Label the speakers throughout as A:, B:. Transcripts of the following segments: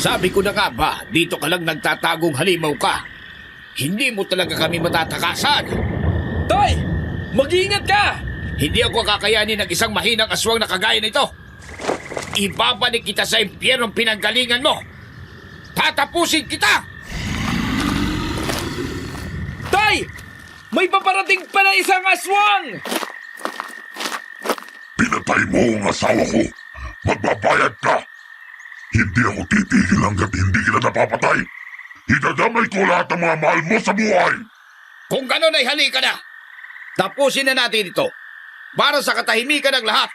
A: Sabi ko na nga ba, dito ka lang nagtatagong halimaw ka. Hindi mo talaga kami matatakasan.
B: Tay! Mag-iingat ka!
A: Hindi ako kakayanin ng isang mahinang aswang na kagaya nito. Ibabalik kita sa impyernong pinanggalingan mo. Tatapusin kita!
B: Tay! May paparating pa na isang aswang!
C: Pinatay mo ang asawa ko. Magbabayad ka. Hindi ako titigil hanggat hindi kita napapatay. Idadamay ko lahat ng mga mahal mo sa buhay.
A: Kung gano'n ay halika na. Tapusin na natin ito. Para sa katahimikan ng lahat.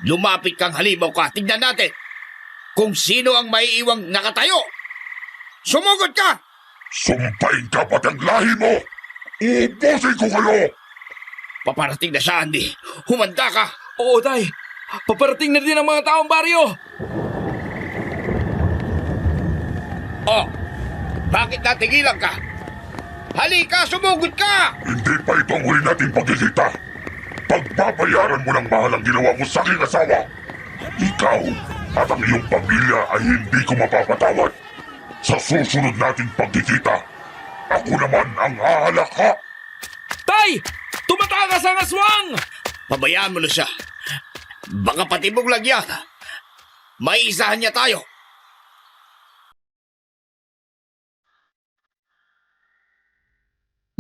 A: Lumapit kang halimaw ka. Tignan natin kung sino ang maiiwang nakatayo. Sumugod ka!
C: Sumpain ka pati ang lahi mo. Uubusin ko kayo.
A: Paparating na siya, Andy. Humanda ka.
B: Oo, Tay. Paparating na din ang mga taong baryo.
A: Oh, bakit natigilan ka? Halika, sumugod ka!
C: Hindi pa ito ang huli nating pagkikita. Pagbabayaran mo ng mahal ang ginawa mo sa aking asawa. Ikaw at ang iyong pamilya ay hindi ko mapapatawad. Sa susunod nating pagkikita, ako naman ang hahalaka.
B: Tay! Tumatakas ang aswang!
A: Pabayaan mo na siya. Baka patibog lang yan. May isahan niya tayo.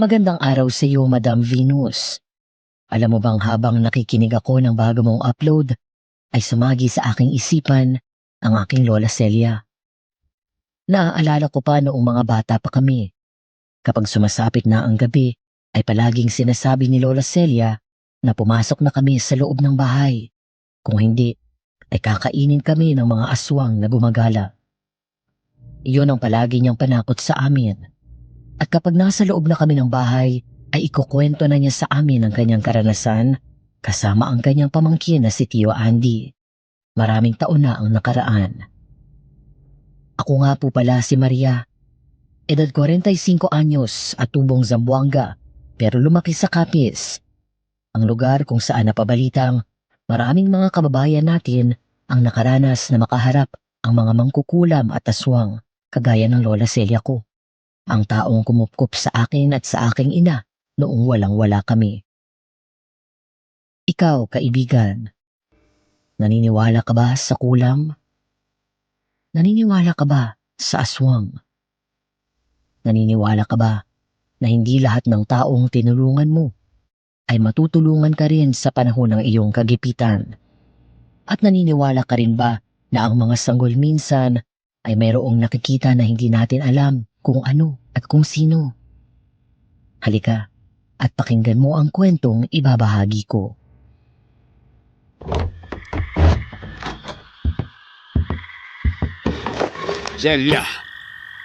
D: Magandang araw sa iyo, Madam Venus. Alam mo bang habang nakikinig ako ng bago mong upload, ay sumagi sa aking isipan ang aking Lola Celia. Naaalala ko pa noong mga bata pa kami. Kapag sumasapit na ang gabi, ay palaging sinasabi ni Lola Celia na pumasok na kami sa loob ng bahay. Kung hindi, ay kakainin kami ng mga aswang na gumagala. Iyon ang palagi niyang panakot sa amin. At kapag nasa loob na kami ng bahay, ay ikukwento na niya sa amin ang kanyang karanasan kasama ang kanyang pamangkin na si Tio Andy. Maraming taon na ang nakaraan. Ako nga po pala si Maria. Edad 45 anyos at tubong Zamboanga pero lumaki sa Capiz. Ang lugar kung saan napabalitang maraming mga kababayan natin ang nakaranas na makaharap ang mga mangkukulam at aswang kagaya ng Lola Celia ko. Ang taong kumupkup sa akin at sa aking ina noong walang-wala kami. Ikaw, kaibigan, naniniwala ka ba sa kulam? Naniniwala ka ba sa aswang? Naniniwala ka ba na hindi lahat ng taong tinulungan mo ay matutulungan ka rin sa panahon ng iyong kagipitan? At naniniwala ka rin ba na ang mga sanggol minsan ay mayroong nakikita na hindi natin alam kung ano at kung sino? Halika at pakinggan mo ang kwentong ibabahagi ko.
A: Celia,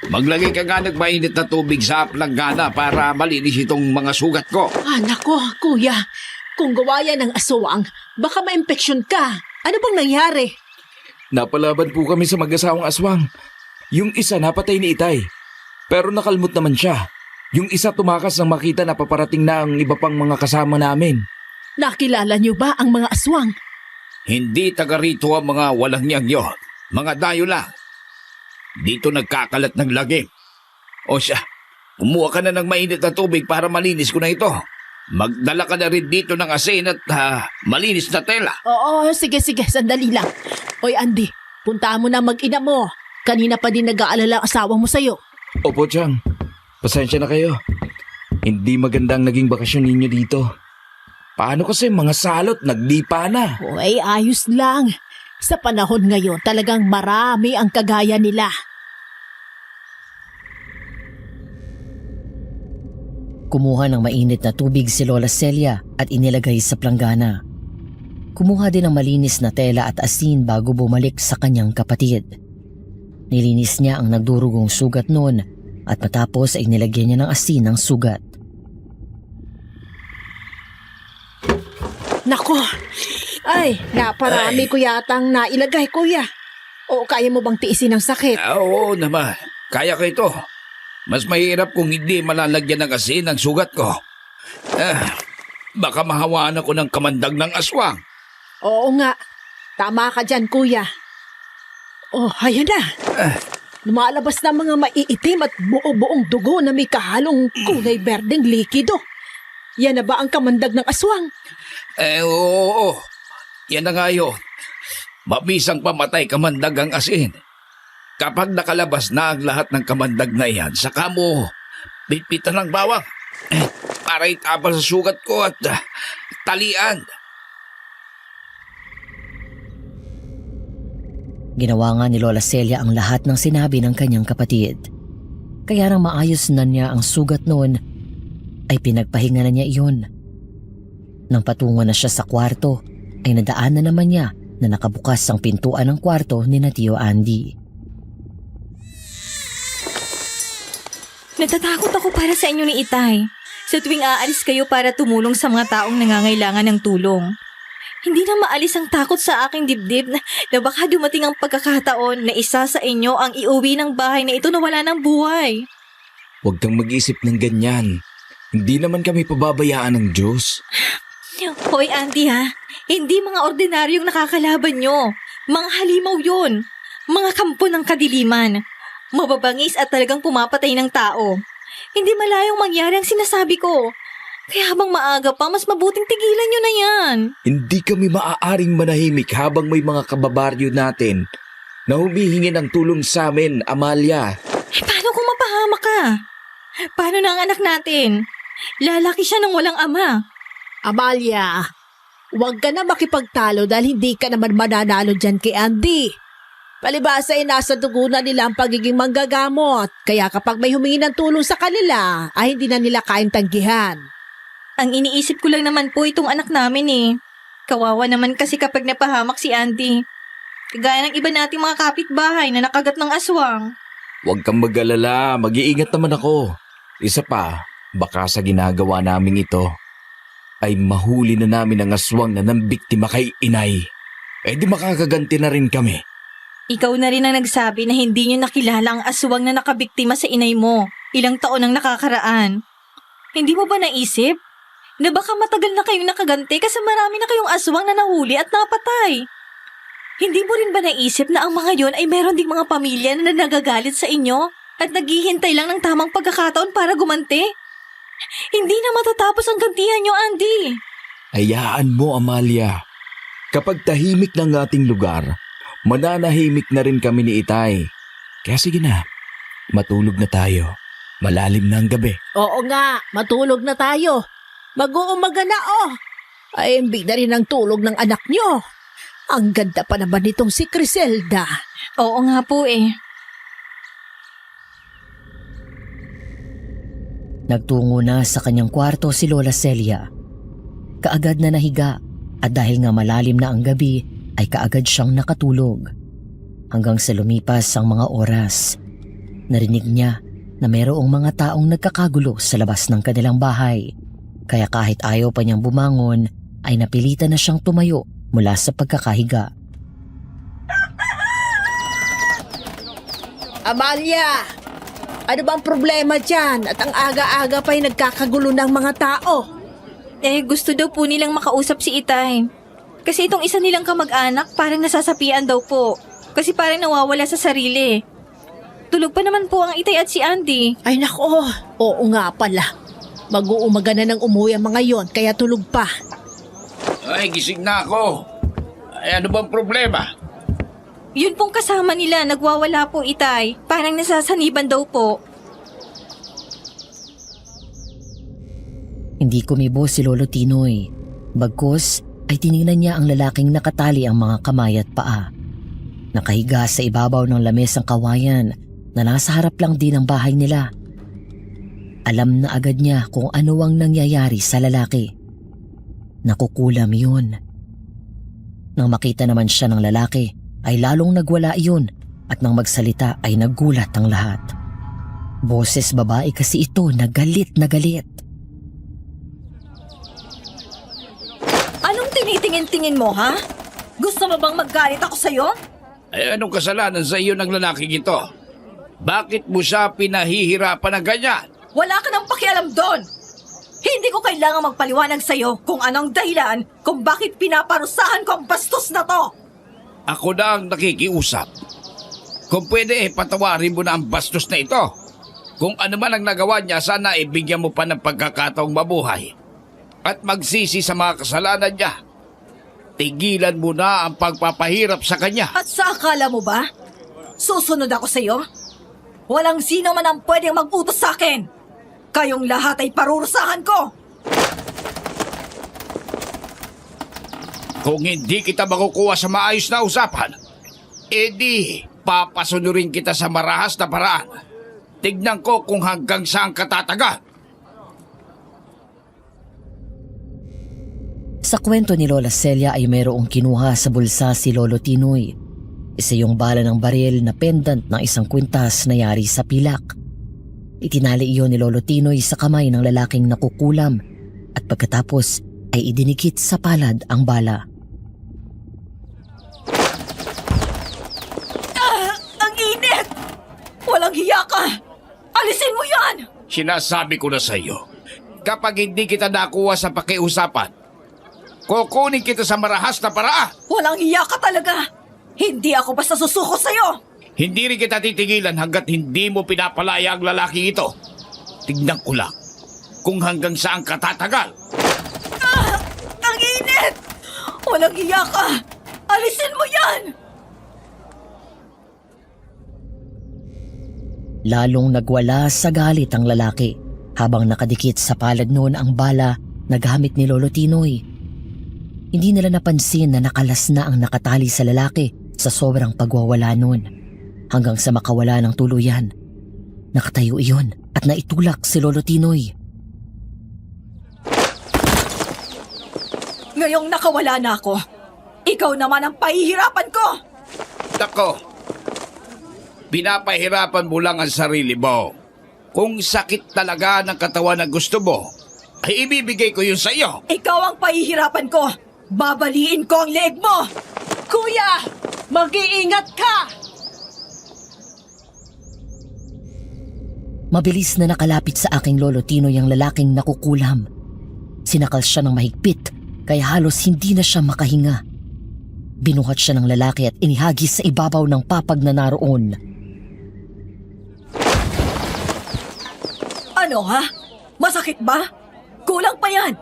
A: maglagay ka nga ng mainit na tubig sa planggana para malinis itong mga sugat ko.
E: Nako, kuya. Kung gawa yan ng aswang, baka ma-impeksyon ka. Ano bang nangyari?
B: Napalaban po kami sa mag-asawang aswang. Yung isa napatay ni Itay. Pero nakalmot naman siya. Yung isa tumakas nang makita na paparating na ang iba pang mga kasama namin.
E: Nakilala niyo ba ang mga aswang?
A: Hindi taga rito ang mga walang niyang yun. Mga dayo lang. Dito nagkakalat ng lagim. O siya, kumuha ka na ng mainit na tubig para malinis ko na ito. Magdala ka na rin dito ng asin at malinis na tela.
E: Oo, sige, sandali lang. Oy, Andy, puntahan mo na mag-ina mo. Kanina pa din nag-aalala ang asawa mo sa'yo.
B: Opo, Chang. Pasensya na kayo. Hindi magandang naging bakasyon ninyo dito. Paano kasi mga salot nagdipa na?
E: Oy, ayos lang. Sa panahon ngayon, talagang marami ang kagaya nila.
D: Kumuha ng mainit na tubig si Lola Celia at inilagay sa planggana. Kumuha din ng malinis na tela at asin bago bumalik sa kanyang kapatid. Nilinis niya ang nagdurugong sugat noon at matapos ay nilagyan niya ng asin ang sugat.
E: Nako, ay, naparami ko yatang nailagay, kuya. O kaya mo bang tiisin ang sakit?
A: Oo naman, kaya ko ito. Mas mahirap kung hindi malalagyan ng asin ang sugat ko. Baka mahawaan ako ng kamandag ng aswang.
E: Oo nga, tama ka dyan, kuya. Oh, ayan na. Lumalabas na mga maiitim at buo-buong dugo na may kahalong kulay berdeng likido. Yan na ba ang kamandag ng aswang?
A: Oo. Yan na nga yun. Mabisang pamatay kamandag ang asin. Kapag nakalabas na ang lahat ng kamandag na yan, saka mo pitpitan ng bawang. Para itapal sa sugat ko at talian.
D: Ginawa nga ni Lola Celia ang lahat ng sinabi ng kanyang kapatid. Kaya nang maayos na niya ang sugat noon, ay pinagpahinga na niya iyon. Nang patungo na siya sa kwarto, ay nadaan na naman niya na nakabukas ang pintuan ng kwarto ni na Tio Andy.
F: Natatakot ako para sa inyo ni Itay. Sa tuwing aalis kayo para tumulong sa mga taong nangangailangan ng tulong. Hindi na maalis ang takot sa aking dibdib na baka dumating ang pagkakataon na isa sa inyo ang iuwi ng bahay na ito na wala ng buhay.
B: Huwag kang mag-isip ng ganyan. Hindi naman kami pababayaan ng Diyos.
F: Hoy Auntie ha, hindi mga ordinaryong nakakalaban nyo. Mga halimaw yun. Mga kampo ng kadiliman. Mababangis at talagang pumapatay ng tao. Hindi malayong mangyari ang sinasabi ko. Kaya habang maaga pa, mas mabuting tigilan nyo na yan.
B: Hindi kami maaaring manahimik habang may mga kababaryo natin na humihingi ng tulong sa amin, Amalia.
F: Paano kung mapahamak ka? Paano na ang anak natin? Lalaki siya ng walang ama.
E: Amalia, huwag ka na makipagtalo dahil hindi ka naman mananalo dyan kay Andy. Palibasa ay nasa dugo na nila ang pagiging manggagamot. Kaya kapag may humingi ng tulong sa kanila, ay hindi na nila kayang tanggihan.
F: Ang iniisip ko lang naman po itong anak namin eh. Kawawa naman kasi kapag napahamak si Andy. Kagaya ng iba nating mga kapitbahay na nakagat ng aswang.
B: Huwag kang mag-alala, mag-iingat naman ako. Isa pa, baka sa ginagawa naming ito, ay mahuli na namin ang aswang na nambiktima kay inay. Eh di makakaganti na rin kami.
F: Ikaw na rin ang nagsabi na hindi niyo nakilala ang aswang na nakabiktima sa inay mo. Ilang taon ang nakakaraan. Hindi mo ba naisip na baka matagal na kayong nakaganti kasi marami na kayong aswang na nahuli at napatay? Hindi mo rin ba naisip na ang mga yon ay meron ding mga pamilya na nagagalit sa inyo at naghihintay lang ng tamang pagkakataon para gumanti? Hindi na matatapos ang gantihan nyo, Andy.
B: Hayaan mo, Amalia. Kapag tahimik ng ating lugar, mananahimik na rin kami ni Itay. Kaya sige na, matulog na tayo. Malalim na ang gabi.
E: Oo nga, matulog na tayo. Mag-uumaga na Ay, imbig na rin ang tulog ng anak nyo. Ang ganda pa naman nitong si Criselda.
F: Oo nga po eh.
D: Nagtungo na sa kanyang kwarto si Lola Celia. Kaagad na nahiga at dahil nga malalim na ang gabi ay kaagad siyang nakatulog. Hanggang sa lumipas ang mga oras, narinig niya na mayroong mga taong nagkakagulo sa labas ng kanilang bahay. Kaya kahit ayaw pa niyang bumangon ay napilitan na siyang tumayo mula sa pagkakahiga.
E: Amalia! Ano bang problema dyan? At ang aga-aga pa'y nagkakagulo ng mga tao.
F: Gusto daw po nilang makausap si Itay. Kasi itong isa nilang kamag-anak parang nasasapian daw po. Kasi parang nawawala sa sarili. Tulog pa naman po ang Itay at si Andy.
E: Ay nako, oo nga pala. Mag-uumaga na ng umuwi ang mga yon, kaya tulog pa.
A: Ay, gising na ako. Ay, ano bang problema?
F: Yun pong kasama nila, nagwawala po Itay. Parang nasasaniban daw po.
D: Hindi kumibo si Lolo Tinoy. Bagkus ay tiningnan niya ang lalaking nakatali ang mga kamay at paa. Nakahiga sa ibabaw ng lamesang kawayan na nasa harap lang din ng bahay nila. Alam na agad niya kung ano ang nangyayari sa lalaki. Nakukulam yun. Nang makita naman siya ng lalaki, ay lalong nagwala iyon at nang magsalita ay nagulat ang lahat. Boses babae kasi ito na galit na galit.
F: Anong tinitingin-tingin mo, ha? Gusto mo bang maggalit ako sa'yo?
A: Ay, anong kasalanan sa iyo ng lalaking ito? Bakit mo siya pinahihirapan ng ganyan?
F: Wala ka nang pakialam doon! Hindi ko kailangang magpaliwanag sa'yo kung anong dahilan kung bakit pinaparusahan ko ang bastos na to!
A: Ako na ang nakikiusap. Kung pwede, patawarin mo na ang bastos na ito. Kung ano man ang nagawa niya, sana ibigyan mo pa ng pagkakataong mabuhay. At magsisi sa mga kasalanan niya. Tigilan mo na ang pagpapahirap sa kanya.
F: At sa akala mo ba? Susunod ako sa'yo? Walang sino man ang pwedeng mag-utos sa akin. Kayong lahat ay parurusahan ko.
A: Kung hindi kita makukuha sa maayos na usapan, edi papasunurin kita sa marahas na paraan. Tignan ko kung hanggang saan katatagal.
D: Sa kwento ni Lola Celia ay mayroong kinuha sa bulsa si Lolo Tinoy. Isa yung bala ng baril na pendant ng isang kwintas na yari sa pilak. Itinali iyon ni Lolo Tinoy sa kamay ng lalaking nakukulam at pagkatapos ay idinikit sa palad ang bala.
F: Ang init! Walang hiya ka! Alisin mo yan!
A: Sinasabi ko na sa iyo, kapag hindi kita nakuha sa pakiusapan, kukunin kita sa marahas na paraan.
F: Walang hiya ka talaga! Hindi ako basta susuko sa'yo!
A: Hindi rin kita titigilan hanggat hindi mo pinapalaya ang lalaki ito. Tignan ko lang kung hanggang saan katatagal.
F: Ang init! Walang hiya ka! Alisin mo yan!
D: Lalong nagwala sa galit ang lalaki habang nakadikit sa palad noon ang bala na gamit ni Lolo Tinoy. Hindi nila napansin na nakalas na ang nakatali sa lalaki sa sobrang pagwawala noon. Hanggang sa makawala ng tuluyan, nakatayo iyon at naitulak si Lolo Tinoy.
F: Ngayong nakawala na ako, ikaw naman ang pahihirapan ko!
A: Nako, pinapahirapan mo lang ang sarili mo. Kung sakit talaga ng katawan na gusto mo, ay ibibigay ko yun sa iyo.
F: Ikaw ang pahihirapan ko! Babaliin ko ang leeg mo!
E: Kuya, mag-iingat ka!
D: Mabilis na nakalapit sa aking Lolo Tinoy ang lalaking nakukulam. Sinakal siya ng mahigpit kaya halos hindi na siya makahinga. Binuhat siya ng lalaki at inihagis sa ibabaw ng papag na naroon.
F: Ano ha? Masakit ba? Kulang pa yan!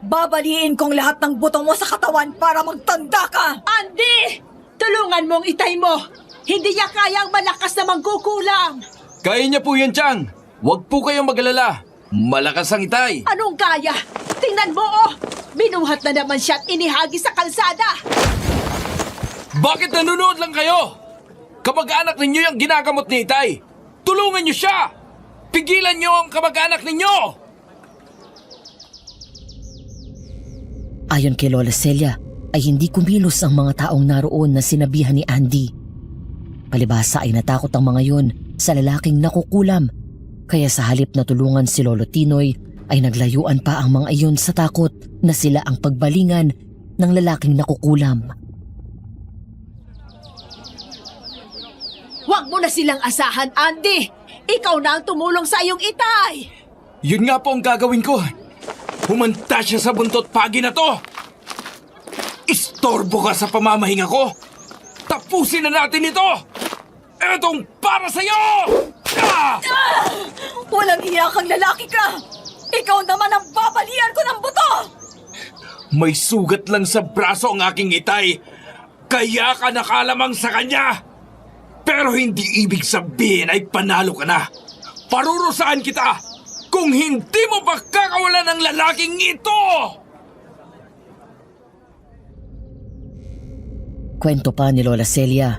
F: Babaliin kong lahat ng buto mo sa katawan para magtanda ka!
E: Andy! Tulungan mong itay mo! Hindi niya kayang malakas na mangkukulam!
B: Kaya niya po yan, Chang. Huwag po kayong mag-alala. Malakas ang itay.
E: Anong kaya? Tingnan mo oh! Binuhat na naman siya at inihagis sa kalsada!
B: Bakit nanonood lang kayo? Kamag-anak ninyo yung ginagamot ni Itay. Tulungan niyo siya! Pigilan niyo ang kamag-anak ninyo!
D: Ayon kay Lola Celia ay hindi kumilos ang mga taong naroon na sinabihan ni Andy. Palibhasa ay natakot ang mga yun sa lalaking nakukulam. Kaya sa halip na tulungan si Lolo Tinoy ay naglayuan pa ang mga iyon sa takot na sila ang pagbalingan ng lalaking nakukulam.
E: Huwag mo na silang asahan, Andy! Ikaw na ang tumulong sa iyong itay!
B: Yun nga po ang gagawin ko. Humanta siya sa buntot pagi na to. Istorbo ka sa pamamahinga ko. Tapusin na natin ito! Etong para sa'yo! Ah!
F: Walang hiya kang lalaki ka! Ikaw naman ang babalian ko ng buto!
B: May sugat lang sa braso ang aking Itay. Kaya ka nakalamang sa kanya. Pero hindi ibig sabihin ay panalo ka na. Parurusahan kita kung hindi mo pagkakawalan ng lalaking ito!
D: Kwento pa ni Lola Celia,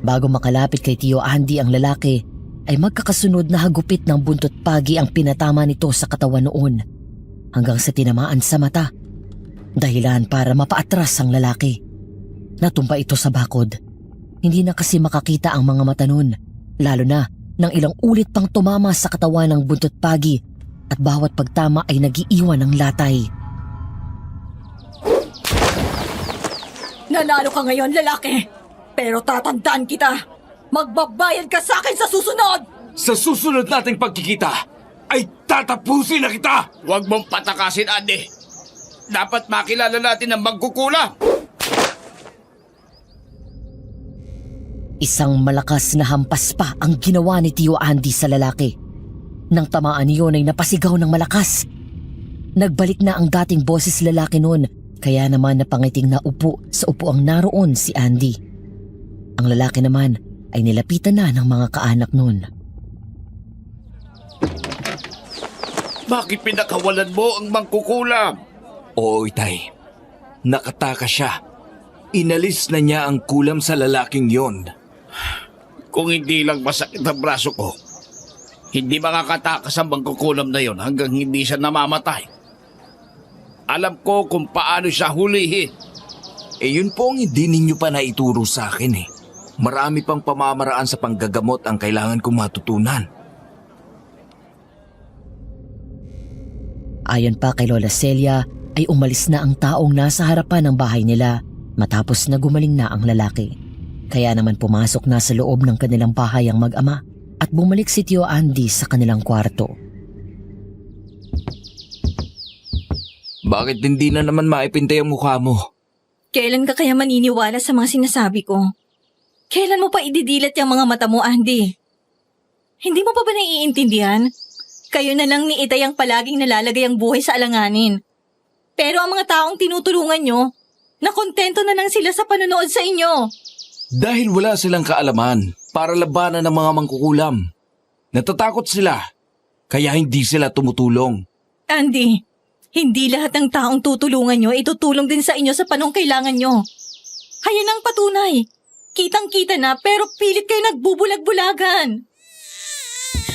D: bago makalapit kay Tio Andy ang lalaki, ay magkakasunod na hagupit ng buntot pagi ang pinatama nito sa katawan noon, hanggang sa tinamaan sa mata. Dahilan para mapaatras ang lalaki. Natumpa ito sa bakod. Hindi na kasi makakita ang mga mata nun, lalo na nang ilang ulit pang tumama sa katawan ng buntot pagi at bawat pagtama ay nagiiwan ng latay.
F: Nanalo ka ngayon, lalaki! Pero tatandaan kita! Magbabayad ka sa akin sa susunod!
B: Sa susunod nating pagkikita, ay tatapusin na kita!
A: Huwag mong patakasin, Andy. Dapat makilala natin ang magkukulang.
D: Isang malakas na hampas pa ang ginawa ni Tio Andy sa lalaki. Nang tamaan niyon ay napasigaw ng malakas. Nagbalik na ang dating boses lalaki noon, kaya naman napangiting na upo sa upuang naroon si Andy. Ang lalaki naman ay nilapitan na ng mga kaanak noon.
A: Bakit pinakawalan mo ang mangkukulam?
B: Oo, Itay. Nakatakas siya. Inalis na niya ang kulam sa lalaking yon.
A: Kung hindi lang masakit ang braso ko, hindi makakatakas ang mangkukulam na yon hanggang hindi siya namamatay. Alam ko kung paano siya hulihin.
B: Yun po ang hindi ninyo pa naituro sa akin eh. Marami pang pamamaraan sa panggagamot ang kailangan kong matutunan.
D: Ayon pa kay Lola Celia ay umalis na ang taong nasa harapan ng bahay nila matapos na gumaling na ang lalaki. Kaya naman pumasok na sa loob ng kanilang bahay ang mag-ama at bumalik si Tio Andy sa kanilang kwarto.
B: Bakit hindi na naman maipintay ang mukha mo?
F: Kailan ka kaya maniniwala sa mga sinasabi ko? Kailan mo pa ididilat yung mga mata mo, Andy? Hindi mo pa ba naiintindihan? Kayo na lang ni Itay ang palaging nalalagay ang buhay sa alanganin. Pero ang mga taong tinutulungan nyo, nakontento na lang sila sa panonood sa inyo.
B: Dahil wala silang kaalaman para labanan ng mga mangkukulam. Natatakot sila, kaya hindi sila tumutulong.
F: Andy, hindi lahat ng taong tutulungan nyo ay tutulong din sa inyo sa panong kailangan nyo. Hayan ang patunay. Kitang-kita na pero pilit kayo nagbubulag-bulagan.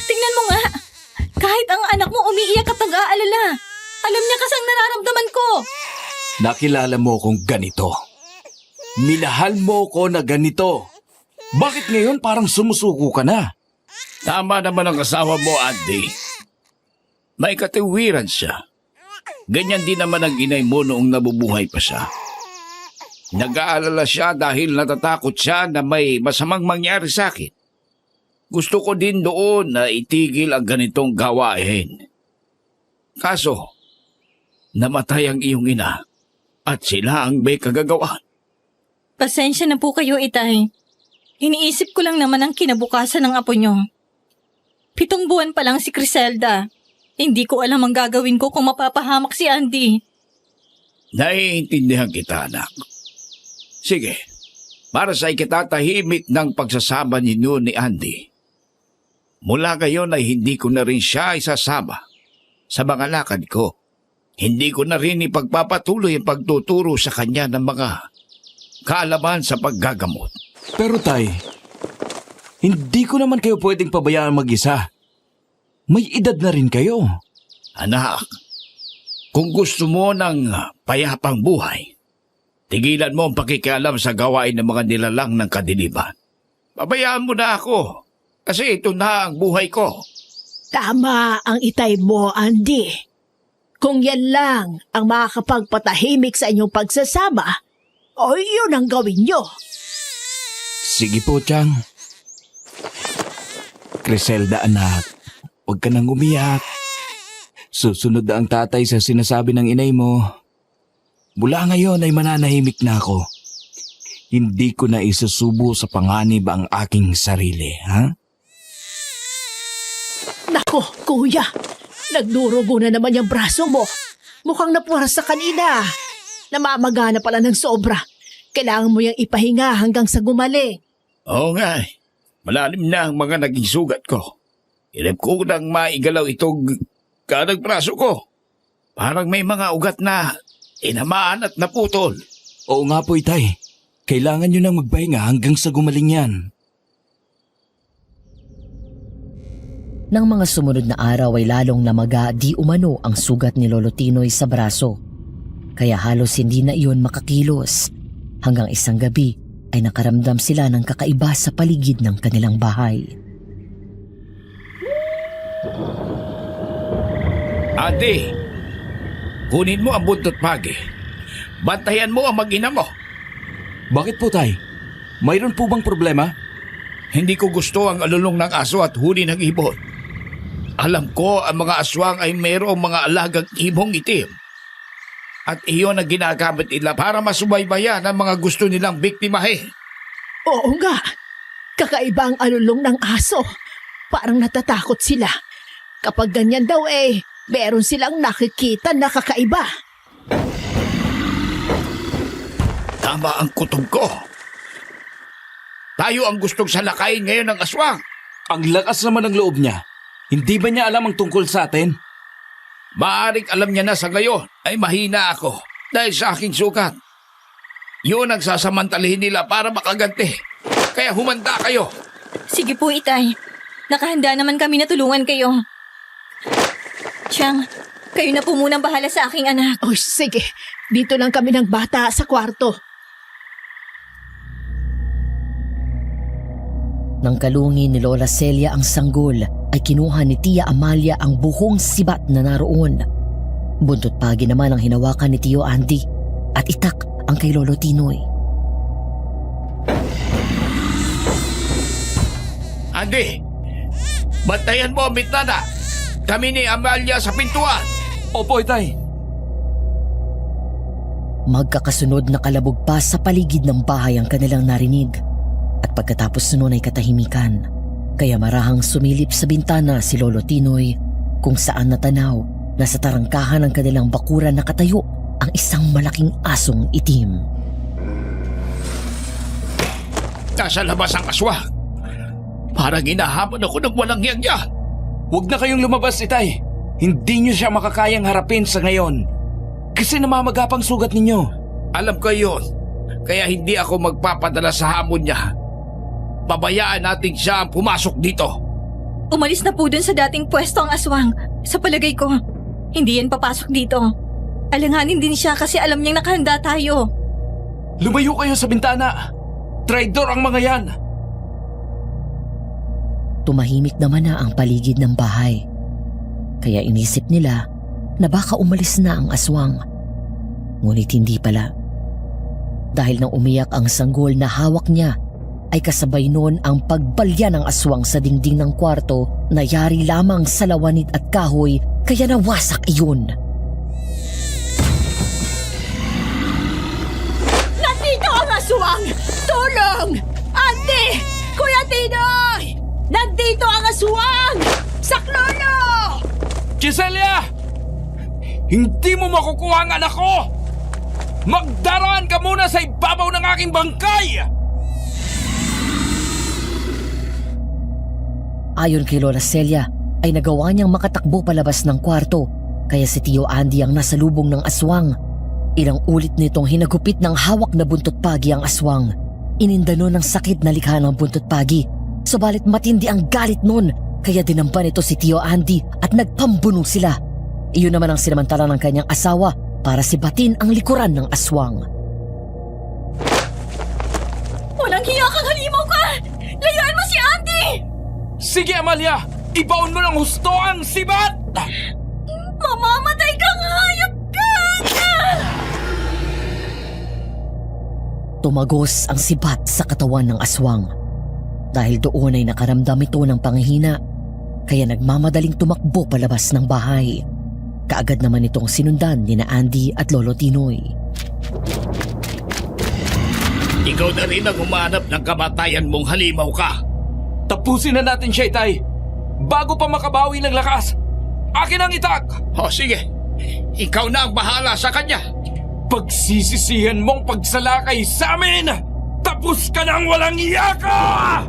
F: Tingnan mo nga. Kahit ang anak mo umiiyak at nag-aalala. Alam niya kasang nararamdaman ko.
B: Nakilala mo kong ganito. Minahal mo ko na ganito. Bakit ngayon parang sumusuko ka na?
A: Tama naman ang asawa mo, Andy. May katiwiran siya. Ganyan din naman ang inay mo noong nabubuhay pa siya. Nag-aalala siya dahil natatakot siya na may masamang mangyari sa akin. Gusto ko din doon na itigil ang ganitong gawain. Kaso, namatay ang iyong ina at sila ang may kagagawan.
F: Pasensya na po kayo, Itay. Iniisip ko lang naman ang kinabukasan ng apo nyo. 7 buwan pa lang si Criselda. Hindi ko alam ang gagawin ko kung mapapahamak si Andy.
A: Naiintindihan kita, anak. Sige, para sa ikitatahimik ng pagsasama ninyo ni Andy. Mula ngayon ay hindi ko na rin siya isasama sa mga lakad ko. Hindi ko na rin ipagpapatuloy ang pagtuturo sa kanya ng mga kaalaman sa paggagamot.
B: Pero tay, hindi ko naman kayo pwedeng pabayaan mag-isa. May edad na rin kayo.
A: Anak, kung gusto mo ng payapang buhay, tigilan mo ang pakikialam sa gawain ng mga nilalang ng kadiliman. Pabayaan mo na ako, kasi ito na ang buhay ko.
E: Tama ang itay mo, Andy. Kung yan lang ang makakapagpatahimik sa inyong pagsasama, o yun ang gawin nyo.
B: Sige po, Chang. Criselda, anak, huwag ka nang umiyak. Susunod na ang tatay sa sinasabi ng inay mo. Mula ngayon ay mananahimik na ako. Hindi ko na isusubo sa panganib ang aking sarili, ha?
E: Nako, kuya. Nagdurugo na naman yung braso mo. Mukhang napuwaras sa kanina. Namamagana pala ng sobra. Kailangan mo yung ipahinga hanggang sa gumaling.
A: Oo nga, malalim na ang mga naging sugat ko. Hirap ko nang maigalaw itong kanang braso ko. Parang may mga ugat na inamaan at naputol.
B: Oo nga po, itay. Kailangan nyo nang magpahinga hanggang sa gumaling yan.
D: Nang mga sumunod na araw ay lalong namaga di umano ang sugat ni Lolo Tinoy sa braso. Kaya halos hindi na iyon makakilos. Hanggang isang gabi ay nakaramdam sila ng kakaiba sa paligid ng kanilang bahay.
A: Ate, kunin mo ang buntot pagi. Bantayan mo ang mag-ina mo.
B: Bakit po, tay? Mayroon po bang problema?
A: Hindi ko gusto ang alulong ng aso at huli ng ibon. Alam ko ang mga aswang ay mayroong mga alagang ibong itim. At iyon ang ginagamit nila para masubaybayan ang mga gusto nilang biktimahin.
E: Oo nga. Kakaiba ang alulong ng aso. Parang natatakot sila. Kapag ganyan daw meron silang nakikita na kakaiba.
A: Tama ang kutob ko. Tayo ang gustong salakayin ngayon ng aswang.
B: Ang lakas naman ng loob niya. Hindi ba niya alam ang tungkol sa atin?
A: Maaring alam niya na sa ngayon ay mahina ako dahil sa aking sukat. Yun ang sasamantalihin nila para makaganti. Kaya humanda kayo.
F: Sige po, Itay. Nakahanda naman kami na tulungan kayo. Siyang, kayo na po munang bahala sa aking anak.
E: O sige, dito lang kami ng bata sa kwarto.
D: Nang kalungin ni Lola Celia ang sanggol, ay kinuha ni Tia Amalia ang buhong sibat na naroon. Buntot pagi naman ang hinawakan ni Tio Andy at itak ang kay Lolo Tinoy.
A: Andy, bantayan mo ang bitnana. Kami ni Amalia sa pintuan.
B: Opo, Itay.
D: Magkakasunod na kalabog pa sa paligid ng bahay ang kanilang narinig. At pagkatapos nun ay katahimikan. Kaya marahang sumilip sa bintana si Lolo Tinoy kung saan natanaw na sa tarangkahan ng kanilang bakuran nakatayo ang isang malaking asong itim.
A: Nasa labas ang aswang. Parang hinahamon ako ng walang hiyang.
B: Huwag na kayong lumabas, Itay. Hindi niyo siya makakayang harapin sa ngayon. Kasi namamagapang sugat ninyo.
A: Alam ko yun. Kaya hindi ako magpapadala sa hamon niya. Pabayaan natin siya ang pumasok dito.
F: Umalis na po dun sa dating pwesto ang aswang. Sa palagay ko, hindi yan papasok dito. Alanganin din siya kasi alam niyang nakahanda tayo.
B: Lumayo kayo sa bintana. Traidor ang mga yan.
D: Tumahimik naman na ang paligid ng bahay. Kaya inisip nila na baka umalis na ang aswang. Ngunit hindi pala. Dahil nang umiyak ang sanggol na hawak niya, ay kasabay noon ang pagbalya ng aswang sa dingding ng kwarto na yari lamang sa lawanit at kahoy kaya nawasak iyon.
E: Nandito ang aswang! Tulong! Ate! Kuya Tinoy! Nandito ang aswang! Saklolo!
B: Giselia! Hindi mo makukuha ang anak ko! Magdaraan ka muna sa ibabaw ng aking bangkay!
D: Ayon kay Lola Celia, ay nagawa niyang makatakbo palabas ng kwarto kaya si Tio Andy ang nasa lubong ng aswang. Ilang ulit nitong hinagupit ng hawak na buntot pagi ang aswang. Inindano ng sakit na likha ng buntot pagi. Subalit matindi ang galit nun kaya dinampan ito si Tio Andy at nagpambuno sila. Iyon naman ang sinamantala ng kanyang asawa para sibatin ang likuran ng aswang.
F: Walang hiya kang halimaw ka! Layuan mo si Andy!
B: Sige, Amalia! Ibaon mo ng husto ang sibat!
F: Mamamatay kang hayop ka!
D: Tumagos ang sibat sa katawan ng aswang. Dahil doon ay nakaramdam ito ng panghihina, kaya nagmamadaling tumakbo palabas ng bahay. Kaagad naman itong sinundan ni na Andy at Lolo Tinoy.
A: Ikaw na rin ang humanap ng kamatayan mong halimaw ka.
B: Tapusin na natin siya, Itay! Bago pa makabawi ng lakas! Akin ang itak!
A: O sige, ikaw na ang bahala sa kanya.
B: Pagsisisihan mong pagsalakay sa amin! Tapos ka nang walang iyaka!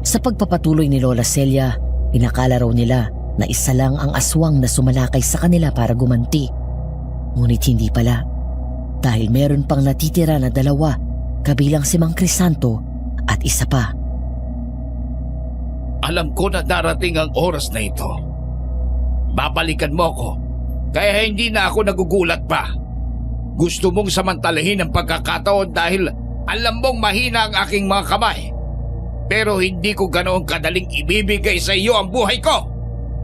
D: Sa pagpapatuloy ni Lola Celia, pinakala raw nila na isa lang ang aswang na sumalakay sa kanila para gumanti. Ngunit hindi pala. Dahil meron pang natitira na dalawa, kabilang si Mang Crisanto at isa pa.
A: Alam ko na darating ang oras na ito. Babalikan mo ko, kaya hindi na ako nagugulat pa. Gusto mong samantalahin ang pagkakataon dahil alam mong mahina ang aking mga kamay. Pero hindi ko ganoon kadaling ibibigay sa iyo ang buhay ko.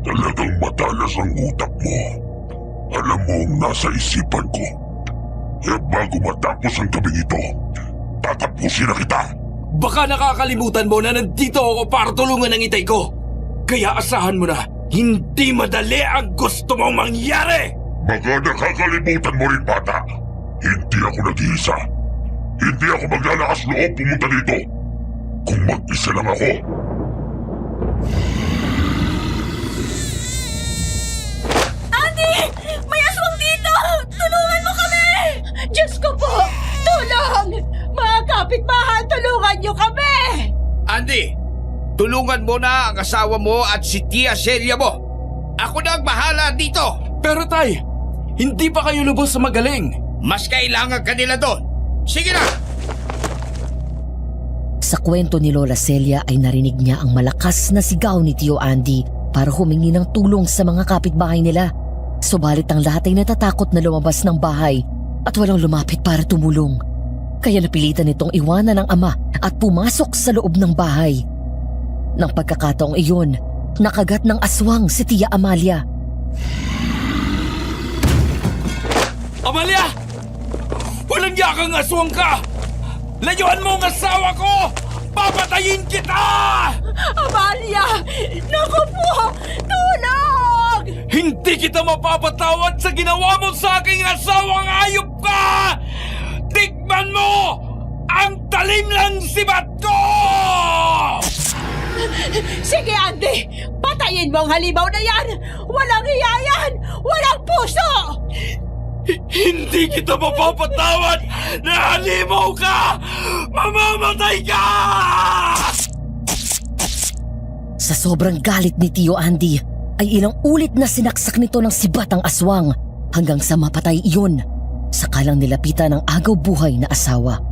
C: Talagang matalas ang utak mo. Alam mo ang nasa isipan ko. Kaya bago matapos ang gabing ito, tatapusin na kita.
B: Baka nakakalimutan mo na nandito ako para tulungan ang itay ko. Kaya asahan mo na, hindi madali ang gusto mong mangyari!
C: Baka nakakalimutan mo rin, bata. Hindi ako nag-iisa. Hindi ako maglalakas loob pumunta dito. Kung mag-isa lang ako.
F: Andy! May aswang dito! Tulungan mo kami!
E: Diyos ko po! Tulong! Mga kapitbahay, tulungan niyo kami!
A: Andy, tulungan mo na ang asawa mo at si Tia Celia mo. Ako na ang bahala dito.
B: Pero tay, hindi pa kayo lubos sa magaling.
A: Mas kailangan ka nila doon. Sige na!
D: Sa kwento ni Lola Celia ay narinig niya ang malakas na sigaw ni Tio Andy para humingi ng tulong sa mga kapitbahay nila. Subalit ang lahat ay natatakot na lumabas ng bahay at walang lumapit para tumulong. Kaya napilitan nitong iwanan ng ama at pumasok sa loob ng bahay. Nang pagkakataong iyon, nakagat ng aswang si Tia Amalia.
B: Amalia! Walang yakang aswang ka! Layuan mo ang asawa ko! Papatayin kita!
E: Amalia! Naku po! Tulong!
B: Hindi kita mapapatawad sa ginawa mo sa aking asawang hayop ka! Tikman mo ang talim ng sibat ko!
E: Sige, Andy! Patayin mo ang halimaw na yan! Walang hiya yan! Walang puso!
B: Hindi kita mapapatawad na halimaw ka! Mamamatay ka!
D: Sa sobrang galit ni Tio Andy, ay ilang ulit na sinaksak nito ng sibat ang aswang hanggang sa mapatay iyon. Sakalang nilapitan ng agaw buhay na asawa.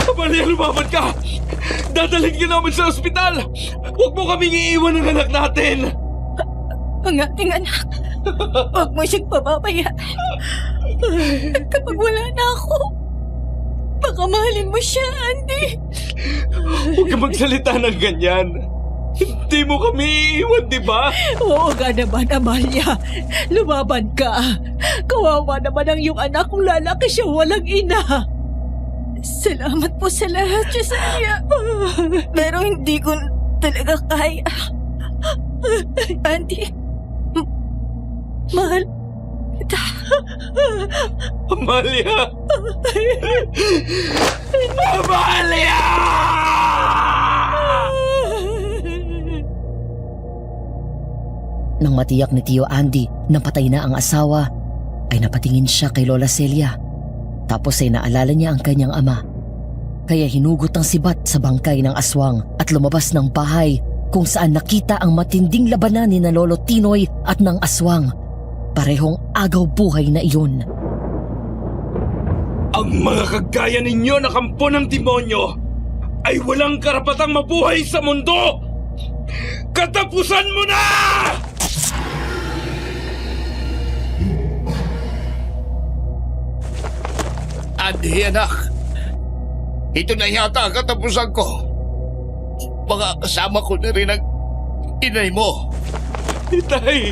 B: Amalia, lumaban ka! Dadalhin ka namin sa ospital! Huwag mo kaming iiwan ng anak natin!
F: Ang ating anak, huwag mo siyang pababayaan. Kapag wala na ako, baka mahalin mo siya, Andy.
B: Huwag ka magsalita ng ganyan. Hindi mo kami iiwan, di ba?
E: Oo nga naman, Amalia. Lumaban ka. Kawawa naman ang iyong anak kung lalaki siya walang ina.
F: Salamat po sa lahat, Cesaria. Pero hindi ko talaga kaya. Andy, mahal kita.
B: Amalia! Amalia!
D: Nang matiyak ni Tio Andy na patay na ang asawa, ay napatingin siya kay Lola Celia. Tapos ay naalala niya ang kanyang ama. Kaya hinugot ang sibat sa bangkay ng aswang at lumabas ng bahay kung saan nakita ang matinding labanan ni na Lolo Tinoy at ng aswang. Parehong agaw buhay na iyon.
B: Ang mga kagaya ninyo na kampo ng demonyo ay walang karapatang mabuhay sa mundo! Katapusan mo na!
A: Andy, anak. Ito na yata ang katapusan ko. Mga kasama ko na rin ang inay mo.
B: Itay!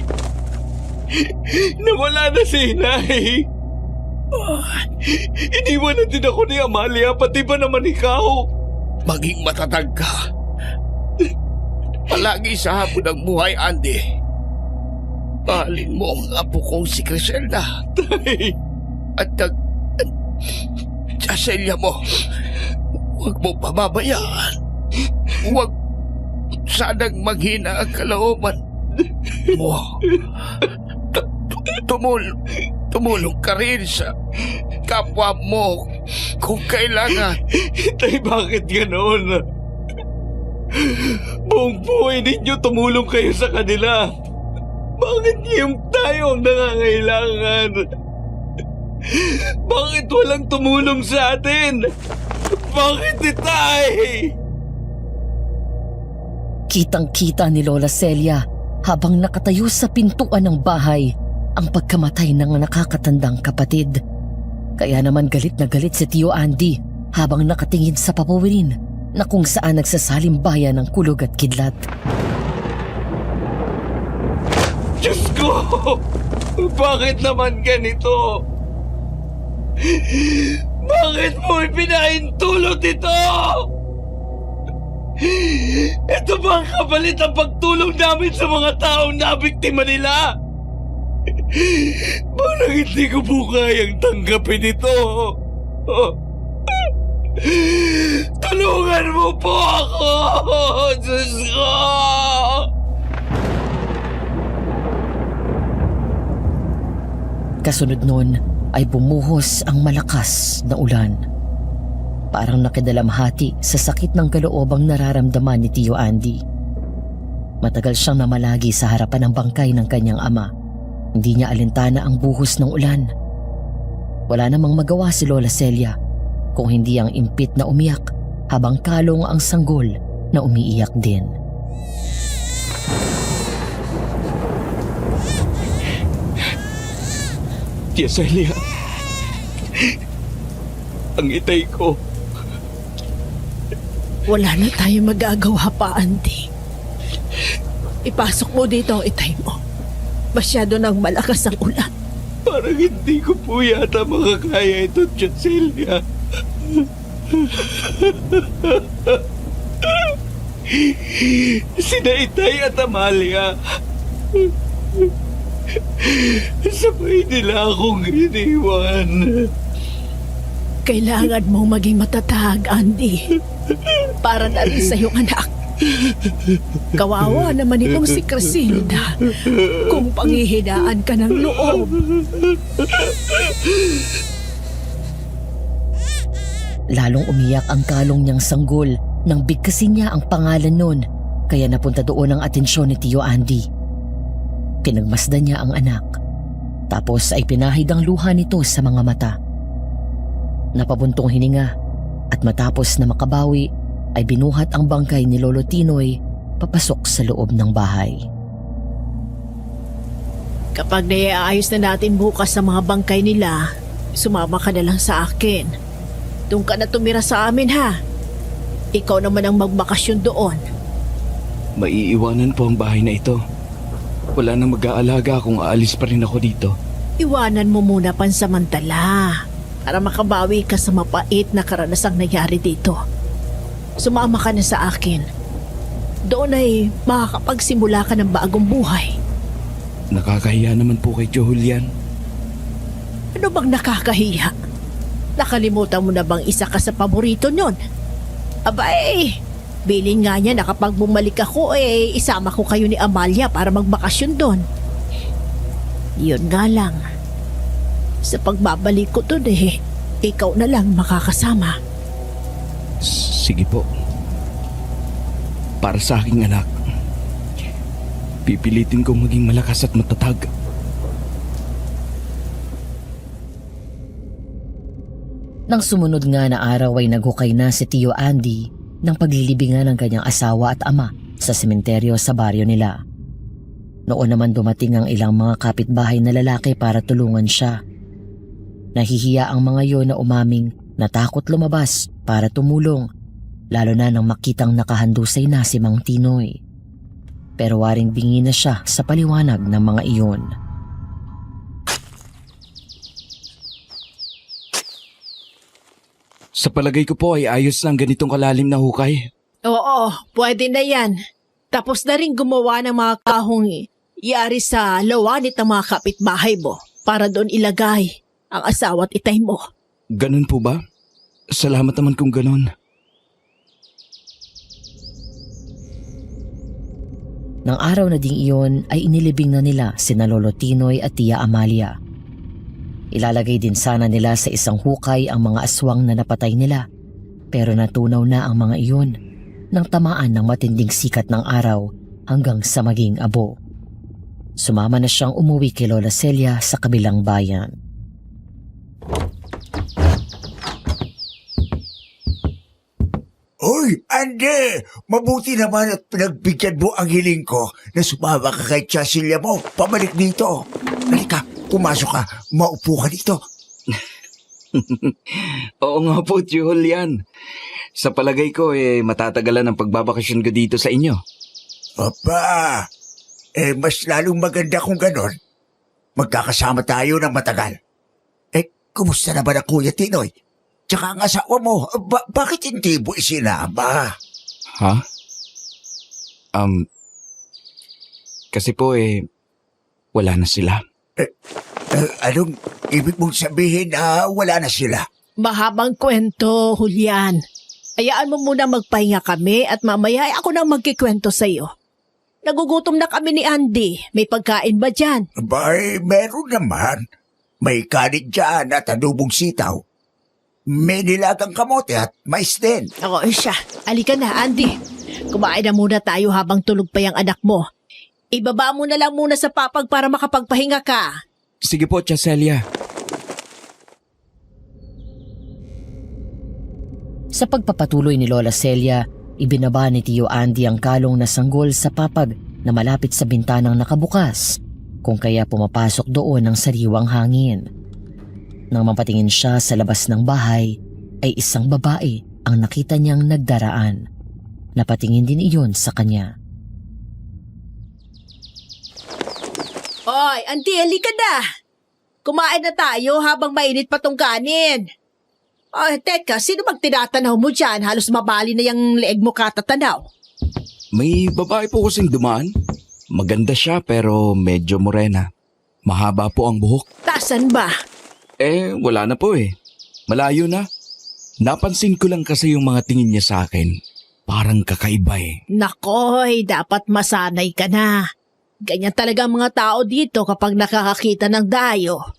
B: Nawala na si inay! Iniwan na din ako ni Amalia, pati ba naman ikaw?
A: Maging matatag ka. Palagi sa hapon ng buhay, Andy. Mahalin mo ang apo kong si Criselda.
B: Tay!
A: At Celia mo. Huwag mo pababayaan. Huwag sanang maghina ang kalooban mo. Tumulong ka rin sa kapwa mo kung kailangan.
B: Tay, bakit ganoon? Buong buhay ninyo tumulong kayo sa kanila. Bakit ngayong tayo ang nangangailangan? Bakit walang tumulong sa atin? Bakit Itay?
D: Kitang-kita ni Lola Celia habang nakatayo sa pintuan ng bahay ang pagkamatay ng nakakatandang kapatid. Kaya naman galit na galit si Tio Andy habang nakatingin sa papawirin na kung saan nagsasalimbayan ng kulog at kidlat.
B: Diyos ko! Bakit naman ganito? Bakit mo ipinahintulot ito? Ito ba ang kapalit ang pagtulong namin sa mga taong nabiktima nila? Parang hindi ko po kayang tanggapin ito. Tulungan mo po ako! Diyos ko!
D: Kasunod nun ay bumuhos ang malakas na ulan. Parang nakidalamhati sa sakit ng kaloobang nararamdaman ni Tio Andy. Matagal siyang namalagi sa harapan ng bangkay ng kanyang ama. Hindi niya alintana ang buhos ng ulan. Wala namang magawa si Lola Celia kung hindi ang impit na umiyak habang kalong ang sanggol na umiiyak din.
B: Tia Celia, ang itay ko.
E: Wala na tayong magagawa pa, Andy. Ipasok mo dito ang itay mo. Masyado nang malakas ang ulan.
B: Parang hindi ko po yata makakaya ito, Tia Celia. Sina Itay at Amalia. Sabay nila akong iniwan.
E: Kailangan mong maging matatag, Andy. Para na rin sa iyong anak. Kawawa naman itong si Crisilda kung panghihinaan ka ng loob.
D: Lalong umiyak ang kalong niyang sanggol nang bigkasin niya ang pangalan nun, kaya napunta doon ang atensyon ni Tio Andy. Pinagmasdan niya ang anak, tapos ay pinahid ang luha nito sa mga mata. Napabuntong hininga at matapos na makabawi ay binuhat ang bangkay ni Lolo Tinoy papasok sa loob ng bahay.
E: Kapag naiaayos na natin bukas sa mga bangkay nila, sumama ka na lang sa akin. Doon ka na tumira sa amin, ha? Ikaw naman ang magbakasyon doon.
B: Maiiwanan po ang bahay na ito. Wala nang mag-aalaga kung aalis pa rin ako dito.
E: Iwanan mo muna pansamantala para makabawi ka sa mapait na karanasang nangyari dito. Sumama ka na sa akin. Doon ay makakapagsimula ka ng bagong buhay.
B: Nakakahiya naman po kay Julian.
E: Ano bang nakakahiya? Nakalimutan mo na bang isa ka sa paborito nyon? Abay, bilin nga niya na kapag bumalik ako isama ko kayo ni Amalia para magbakasyon doon. Yun nga lang. Sa pagbabalik ko doon ikaw na lang makakasama.
B: Sige po. Para sa aking anak, pipilitin kong maging malakas at matatag.
D: Nang sumunod nga na araw ay naghukay na si Tio Andy ng paglilibingan ng kanyang asawa at ama sa sementeryo sa baryo nila. Noon naman dumating ang ilang mga kapitbahay na lalaki para tulungan siya. Nahihiya ang mga yon na umaming natakot lumabas para tumulong, lalo na nang makitang nakahandusay na si Mang Tinoy. Pero waring bingi na siya sa paliwanag ng mga iyon.
B: Sa palagay ko po ay ayos lang ganitong kalalim na hukay.
E: Oo, pwede na yan. Tapos na rin gumawa ng mga kahong yari sa lawanit ng mga kapitbahay mo para doon ilagay ang asawa at itay mo.
B: Ganun po ba? Salamat naman kung ganun.
D: Nang araw na ding iyon ay inilibing na nila sina Lolo Tinoy at Tia Amalia. Ilalagay din sana nila sa isang hukay ang mga aswang na napatay nila, pero natunaw na ang mga iyon nang tamaan ng matinding sikat ng araw hanggang sa maging abo. Sumama na siyang umuwi kay Lola Celia sa kabilang bayan.
G: Hoy, Ande! Mabuti naman at pinagbigyan mo ang hiling ko na sumama ka kay Cecilia mo. Pabalik dito. Halika, pumasok ka. Maupo ka dito.
B: Oo nga po, Julian. Sa palagay ko, matatagalan ang pagbabakasyon ko dito sa inyo.
G: Aba, mas lalong maganda kung ganon. Magkakasama tayo ng matagal. Kumusta naman ang Kuya Tinoy? Tsaka ang asawa mo, bakit hindi mo isinama?
B: Ha? Kasi po wala na sila.
G: Anong ibig mong sabihin na wala na sila?
E: Mahabang kwento, Julian. Hayaan mo muna magpahinga kami at mamaya ay ako nang magkikwento sa iyo. Nagugutom na kami ni Andy. May pagkain ba dyan?
G: Bay, meron naman. May kanin dyan at adobong sitaw. May nilagang kamote at mais din.
E: Ako siya. Alika na, Andy. Kumain na muna tayo habang tulog pa yung anak mo. Ibaba mo na lang muna sa papag para makapagpahinga ka.
B: Sige po, Tia Celia.
D: Sa pagpapatuloy ni Lola Celia, ibinaba ni Tio Andy ang kalong na sanggol sa papag na malapit sa bintanang nakabukas, kung kaya pumapasok doon ang sariwang hangin. Nang mapatingin siya sa labas ng bahay, ay isang babae ang nakita niyang nagdaraan. Napatingin din iyon sa kanya.
E: Oy, Andy, halika na. Kumain na tayo habang mainit pa tong kanin. Oh, teka, sino bang tinatanaw mo dyan? Halos mabali na yung leeg mo katatanaw.
B: May babae po kasing dumaan. Maganda siya pero medyo morena. Mahaba po ang buhok.
E: Tasan ba?
B: Wala na po eh. Malayo na. Napansin ko lang kasi yung mga tingin niya sa akin. Parang kakaiba eh.
E: Nakoy, dapat masanay ka na. Ganyan talaga ang mga tao dito kapag nakakakita ng dayo.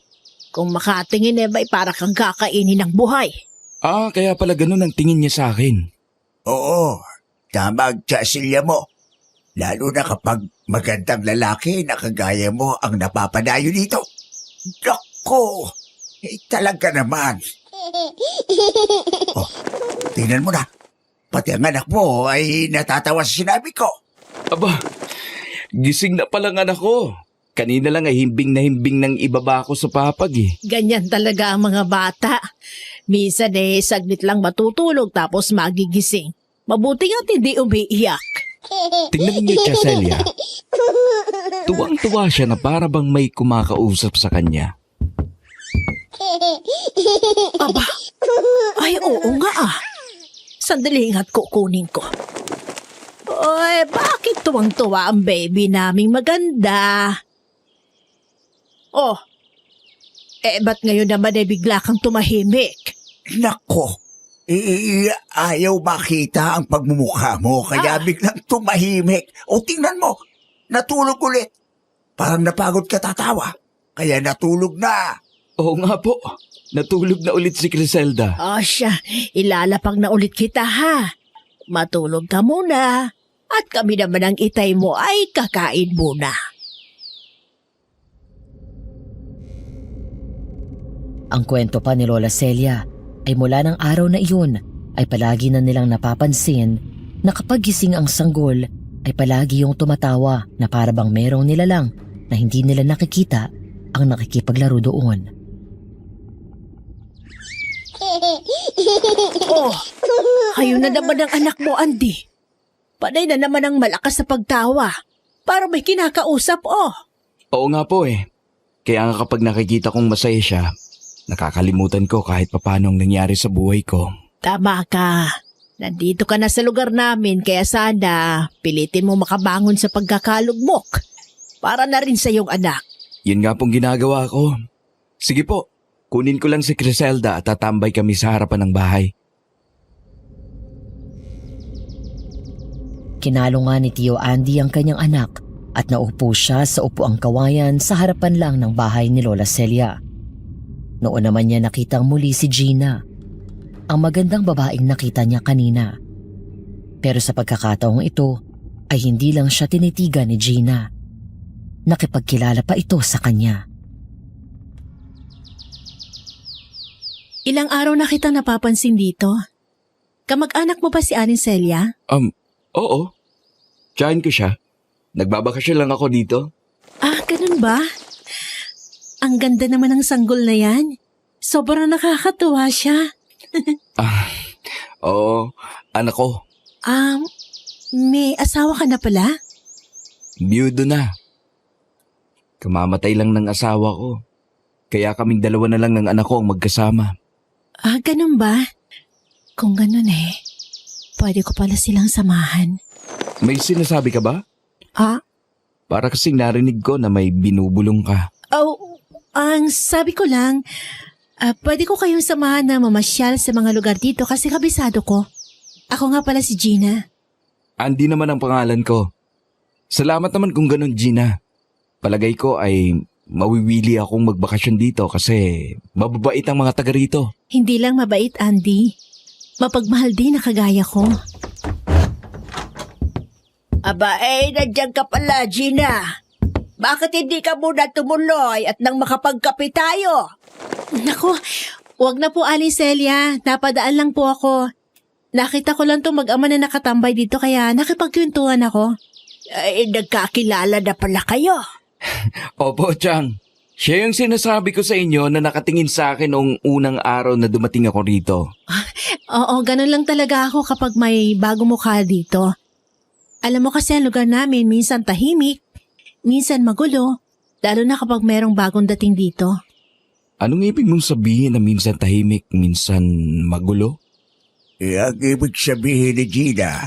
E: Kung makatingin may para kang kakainin ng buhay.
B: Kaya pala ganun ang tingin niya sa akin.
G: Oo, tama ang tsasilya mo. Lalo na kapag magandang lalaki na kagaya mo ang napapadayo dito. Naku, talaga naman. Oh, tingnan mo na. Pati ang anak mo ay natatawa sa sinabi ko.
B: Aba, gising na palang anak ko. Kanina lang ay himbing na himbing ng ibaba ko sa papag eh.
E: Ganyan talaga ang mga bata. Minsan saglit lang matutulog tapos magigising. Mabuti nga't hindi umiiyak.
B: Tingnan niyo, Tia Celia. Tuwang-tuwa siya na para bang may kumakausap sa kanya.
E: Aba, ay oo nga. Sandali nga't kukunin ko. Oy, bakit tuwang-tuwa ang baby naming maganda? Oh, ba't ngayon naman bigla kang tumahimik?
G: Nako, ayaw makita ang pagmumukha mo kaya biglang tumahimik. O tingnan mo, natulog ulit. Parang napagod ka tatawa, kaya natulog na.
B: Oo nga po, natulog na ulit si Criselda.
E: O siya, ilalapag na ulit kita ha. Matulog ka muna. At kami naman ang itay mo ay kakain muna.
D: Ang kwento pa ni Lola Celia ay mula ng araw na iyon ay palagi na nilang napapansin na kapag gising ang sanggol ay palagi yung tumatawa na para bang merong nilalang na hindi nila nakikita ang nakikipaglaro doon.
E: Oh, kayo na naman ang anak mo, Andy. Panay na naman ang malakas sa pagtawa. Para may kinakausap, oh.
B: Oo nga po eh. Kaya nga kapag nakikita kong masaya siya, nakakalimutan ko kahit papanong nangyari sa buhay ko.
E: Tama ka. Nandito ka na sa lugar namin kaya sana pilitin mo makabangon sa pagkakalugmok. Para na rin sa iyong anak.
B: Yun nga pong ginagawa ko. Sige po, kunin ko lang si Criselda at tatambay kami sa harapan ng bahay.
D: Kinalo nga ni Tio Andy ang kanyang anak at naupo siya sa upuang kawayan sa harapan lang ng bahay ni Lola Celia. Noon naman niya nakitang muli si Gina, ang magandang babaeng nakita niya kanina. Pero sa pagkakataong ito ay hindi lang siya tinitigan ni Gina. Nakipagkilala pa ito sa kanya.
E: Ilang araw na kitang napapansin dito. Kamag-anak mo ba si Aling Celia?
B: Oo. Tsahin ko siya. Nagbabakasyon lang ako dito.
E: Ganun ba? Ang ganda naman ng sanggol na yan. Sobrang nakakatuwa siya.
B: Oo, anak ko.
E: May asawa ka na pala?
B: Biyudo na. Kamamatay lang ng asawa ko. Kaya kaming dalawa na lang ng anak ko ang magkasama.
E: Ganun ba? Kung ganun pwede ko pala silang samahan.
B: May sinasabi ka ba?
E: Ah?
B: Para kasing narinig ko na may binubulong ka.
E: Oh, Ang sabi ko lang, pwede ko kayong samahan na mamasyal sa mga lugar dito kasi kabisado ko. Ako nga pala si Gina.
B: Andy naman ang pangalan ko. Salamat naman kung ganun, Gina. Palagay ko ay mawiwili akong magbakasyon dito kasi mababait ang mga taga rito.
E: Hindi lang mabait, Andy. Mapagmahal din na kagaya ko. Aba, nandiyan ka pala, Gina. Bakit hindi ka muna tumuloy at nang makapagkape tayo? Naku, wag na po, Aling Celia. Napadaan lang po ako. Nakita ko lang itong mag-ama na nakatambay dito kaya nakipagkwentuhan ako. Ay, nagkakilala na pala kayo.
B: Opo, Chang. Siya yung sinasabi ko sa inyo na nakatingin sa akin noong unang araw na dumating ako rito.
E: Oo, ganun lang talaga ako kapag may bago mukha dito. Alam mo kasi ang lugar namin minsan tahimik, minsan magulo, lalo na kapag merong bagong dating dito.
B: Anong ibig mong sabihin na minsan tahimik, minsan magulo?
G: Ang ibig sabihin ni Gina,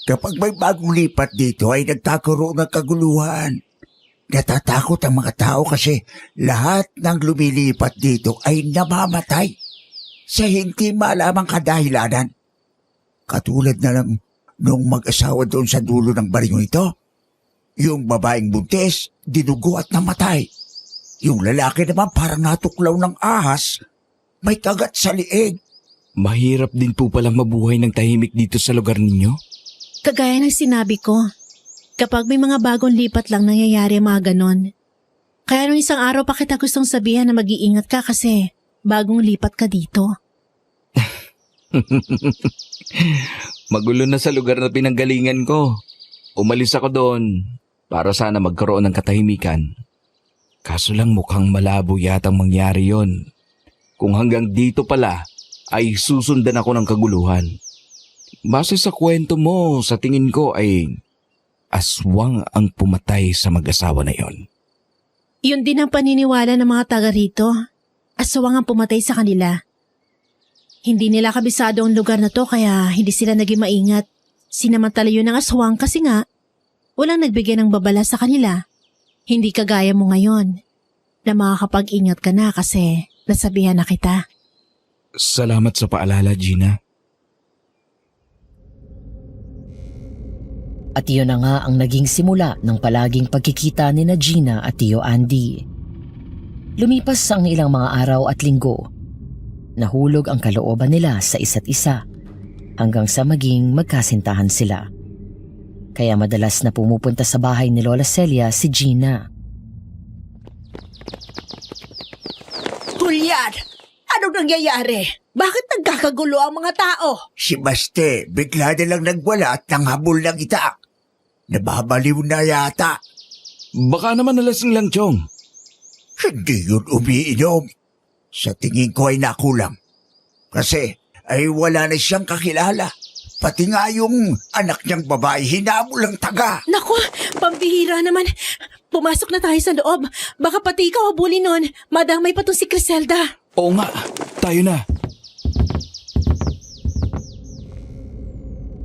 G: kapag may bagong lipat dito ay nagkakaroon ng kaguluhan. Natatakot ang mga tao kasi lahat ng lumilipat dito ay namamatay sa hindi malamang kadahilanan. Katulad na lang nung mag-asawa doon sa dulo ng baringo ito. Yung babaeng buntis, dinugo at namatay. Yung lalaki naman parang natuklaw ng ahas, may kagat sa liig.
B: Mahirap din po palang mabuhay ng tahimik dito sa lugar ninyo?
E: Kagaya ng sinabi ko, kapag may mga bagong lipat lang nangyayari mga ganon. Kaya nung isang araw pa kita gustong sabihan na mag-iingat ka kasi bagong lipat ka dito.
B: Magulo na sa lugar na pinanggalingan ko. Umalis ako doon para sana magkaroon ng katahimikan. Kaso lang mukhang malabo yatang mangyari yon. Kung hanggang dito pala ay susundan ako ng kaguluhan. Base sa kwento mo, sa tingin ko ay aswang ang pumatay sa mag-asawa na yon.
E: Yun din ang paniniwala ng mga taga rito. Aswang ang pumatay sa kanila. Hindi nila kabisado ang lugar na to kaya hindi sila naging maingat. Sinamantala yun ng aswang kasi nga walang nagbigay ng babala sa kanila. Hindi kagaya mo ngayon na makakapag-ingat ka na kasi nasabihan na kita.
B: Salamat sa paalala, Gina.
D: At iyon na nga ang naging simula ng palaging pagkikita ni na Gina at Tio Andy. Lumipas ang ilang mga araw at linggo. Nahulog ang kalooban nila sa isa't isa hanggang sa maging magkasintahan sila. Kaya madalas na pumupunta sa bahay ni Lola Celia si Gina.
E: Julian! Anong nangyayari? Bakit nagkakagulo ang mga tao?
G: Si Baste, bigla na lang nagwala at nanghabol ng itak. Nababaliw na yata.
B: Baka naman nalasing lang, Chong.
G: Hindi yun umiinom. Sa tingin ko ay nakulang. Kasi ay wala na siyang kakilala. Pati nga yung anak niyang babae hinamol ang taga.
E: Naku, pambihira naman. Pumasok na tayo sa loob. Baka pati ikaw habulin nun. Madamay pa tong si Criselda.
B: Oo nga, tayo na.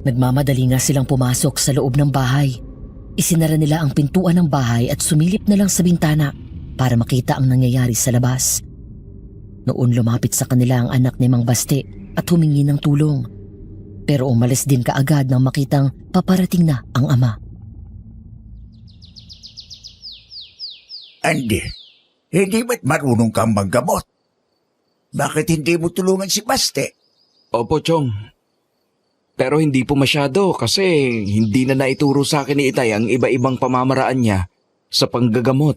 D: Nagmamadali nga silang pumasok sa loob ng bahay. Isinara nila ang pintuan ng bahay at sumilip na lang sa bintana para makita ang nangyayari sa labas. Noon lumapit sa kanila ang anak ni Mang Baste at humingi ng tulong. Pero umalis din kaagad nang makitang paparating na ang ama.
G: Andy, hindi ba't marunong kang manggamot? Bakit hindi mo tulungan si Baste?
B: Opo, Chong. Pero hindi po masyado kasi hindi na naituro sa akin ni Itay ang iba-ibang pamamaraan niya sa panggagamot.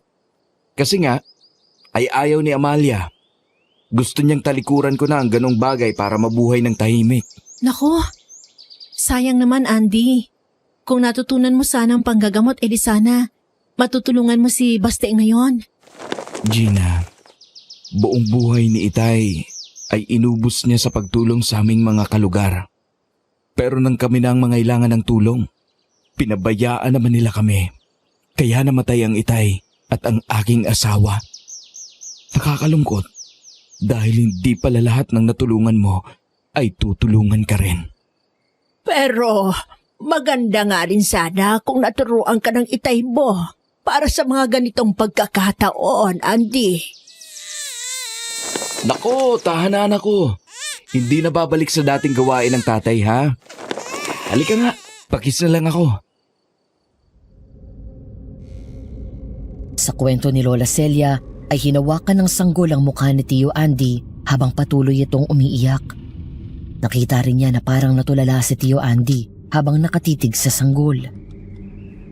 B: Kasi nga, ay ayaw ni Amalia. Gusto niyang talikuran ko na ang ganong bagay para mabuhay ng tahimik.
E: Naku, sayang naman Andy. Kung natutunan mo sana ang panggagamot, edi sana matutulungan mo si Baste ngayon.
B: Gina, buong buhay ni Itay ay inubos niya sa pagtulong sa aming mga kalugar. Pero nang kami na ang mangailangan ng tulong, pinabayaan naman nila kami. Kaya namatay ang Itay at ang aking asawa. Nakakalungkot dahil hindi pala lahat ng natulungan mo ay tutulungan ka rin.
E: Pero maganda nga rin sana kung naturuan ka ng Itay mo para sa mga ganitong pagkakataon, Andy.
B: Nako, tahanan ako. Hindi na babalik sa dating gawain ng tatay, ha? Halika nga, pakis na lang ako.
D: Sa kwento ni Lola Celia ay hinawakan ng sanggol ang mukha ni Tio Andy habang patuloy itong umiiyak. Nakita rin niya na parang natulala si Tio Andy habang nakatitig sa sanggol.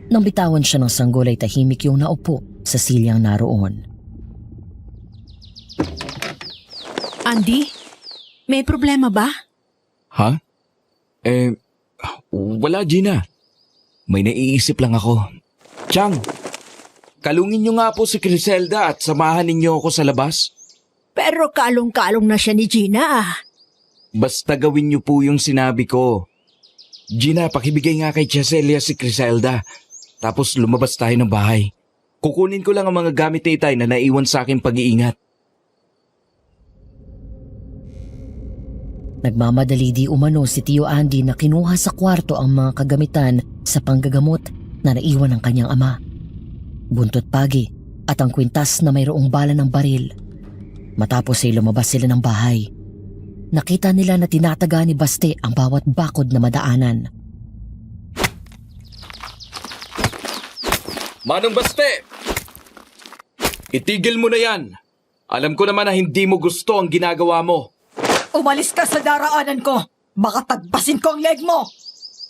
D: Nang bitawan siya ng sanggol ay tahimik yung naupo sa silyang naroon.
E: Andy, may problema ba?
B: Ha? Wala, Gina. May naiisip lang ako. Chang, kalungin niyo nga po si Criselda at samahan ninyo ako sa labas.
E: Pero kalong-kalong na siya ni Gina.
B: Basta gawin niyo po yung sinabi ko. Gina, pakibigay nga kay Cheselia si Criselda. Tapos lumabas tayo ng bahay. Kukunin ko lang ang mga gamit ni Itay na naiwan sa aking pag-iingat.
D: Nagmamadali di umano si Tio Andy na kinuha sa kwarto ang mga kagamitan sa panggagamot na naiwan ng kanyang ama. Buntot pagi at ang kwintas na mayroong bala ng baril. Matapos ay lumabas sila ng bahay. Nakita nila na tinataga ni Baste ang bawat bakod na madaanan.
B: Manong Baste! Itigil mo na yan. Alam ko naman na hindi mo gusto ang ginagawa mo.
F: Umalis ka sa daraanan ko. Baka tagpasin ko ang leg mo.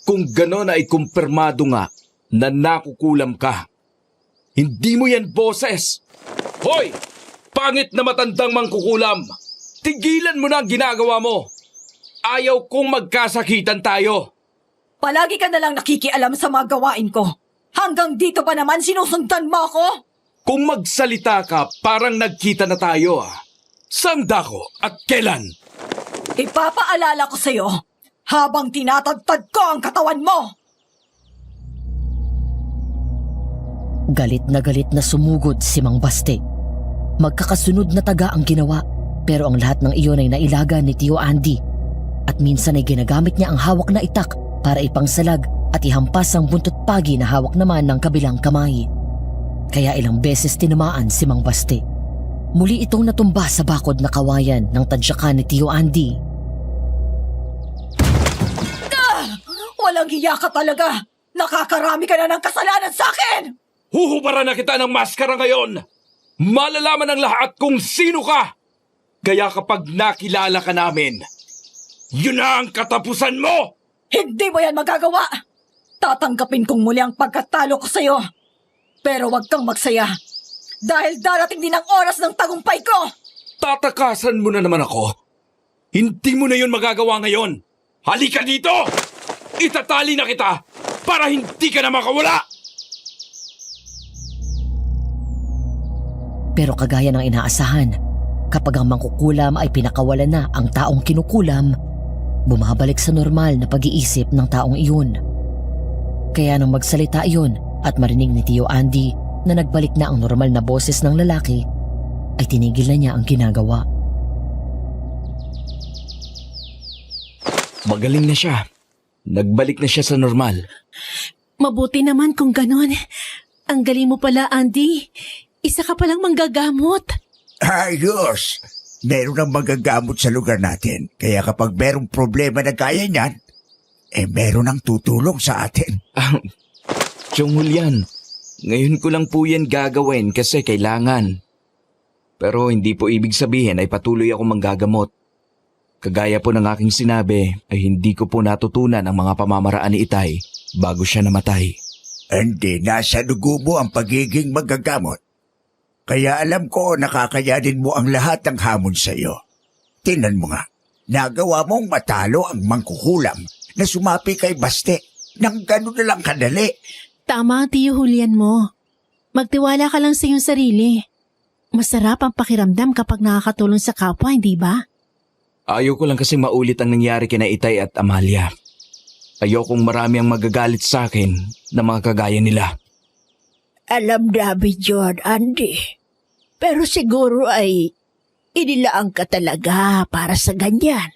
B: Kung gano'n ay kumpirmado nga na nakukulam ka. Hindi mo yan boses! Hoy! Pangit na matandang mangkukulam! Tigilan mo na ang ginagawa mo! Ayaw kong magkasakitan tayo!
F: Palagi ka na lang nakikialam sa mga gawain ko. Hanggang dito pa naman sinusundan mo ako?
B: Kung magsalita ka, parang nagkita na tayo ah. Saan dako at kailan?
F: Ipapaalala ko sa'yo habang tinatagtad ko ang katawan mo.
D: Galit na sumugod si Mang Baste. Magkakasunod na taga ang ginawa pero ang lahat ng iyon ay nailaga ni Tio Andy at minsan ay ginagamit niya ang hawak na itak para ipangsalag at ihampas ang buntot pagi na hawak naman ng kabilang kamay. Kaya ilang beses tinamaan si Mang Baste. Muli itong natumba sa bakod na kawayan ng tadyakan ni Tio Andy.
F: Walang hiya ka talaga! Nakakarami ka na ng kasalanan sa akin!
B: Huhubaran na kita ng maskara ngayon! Malalaman ng lahat kung sino ka! Kaya kapag nakilala ka namin, yun na ang katapusan mo!
F: Hindi mo yan magagawa! Tatanggapin kong muli ang pagkatalo ko sa'yo. Pero wag kang magsaya. Dahil darating din ang oras ng tagumpay ko!
B: Tatakasan mo na naman ako. Hindi mo na yun magagawa ngayon. Halika dito! Itatali na kita para hindi ka na makawala!
D: Pero kagaya ng inaasahan, kapag ang mangkukulam ay pinakawalan na ang taong kinukulam, bumabalik sa normal na pag-iisip ng taong iyon. Kaya nang magsalita iyon at marinig ni Tio Andy na nagbalik na ang normal na boses ng lalaki, ay tinigil na niya ang ginagawa.
B: Magaling na siya. Nagbalik na siya sa normal.
E: Mabuti naman kung ganon. Ang galing mo pala, Andy. Isa ka palang manggagamot.
G: Ayos! Meron ang magagamot sa lugar natin. Kaya kapag merong problema na kaya niyan, meron ang tutulong sa atin.
B: Chong Julian, ngayon ko lang po yan gagawin kasi kailangan. Pero hindi po ibig sabihin ay patuloy ako manggagamot. Kagaya po ng aking sinabi ay hindi ko po natutunan ang mga pamamaraan ni Itay bago siya namatay.
G: Hindi, nasa dugo mo ang pagiging magagamot. Kaya alam ko nakakayanin mo ang lahat ng hamon sa iyo. Tingnan mo nga, nagawa mong matalo ang mangkukulam na sumapi kay Baste nang gano'n na lang kadali.
E: Tama ang Tio Julian mo. Magtiwala ka lang sa iyong sarili. Masarap ang pakiramdam kapag nakakatulong sa kapwa, hindi ba?
B: Ayaw ko lang kasi maulit ang nangyari kina Itay at Amalia. Ayokong marami ang magagalit sa akin na mga kagaya nila.
E: Alam namin yun, Andy. Pero siguro ay inilaan ka talaga para sa ganyan.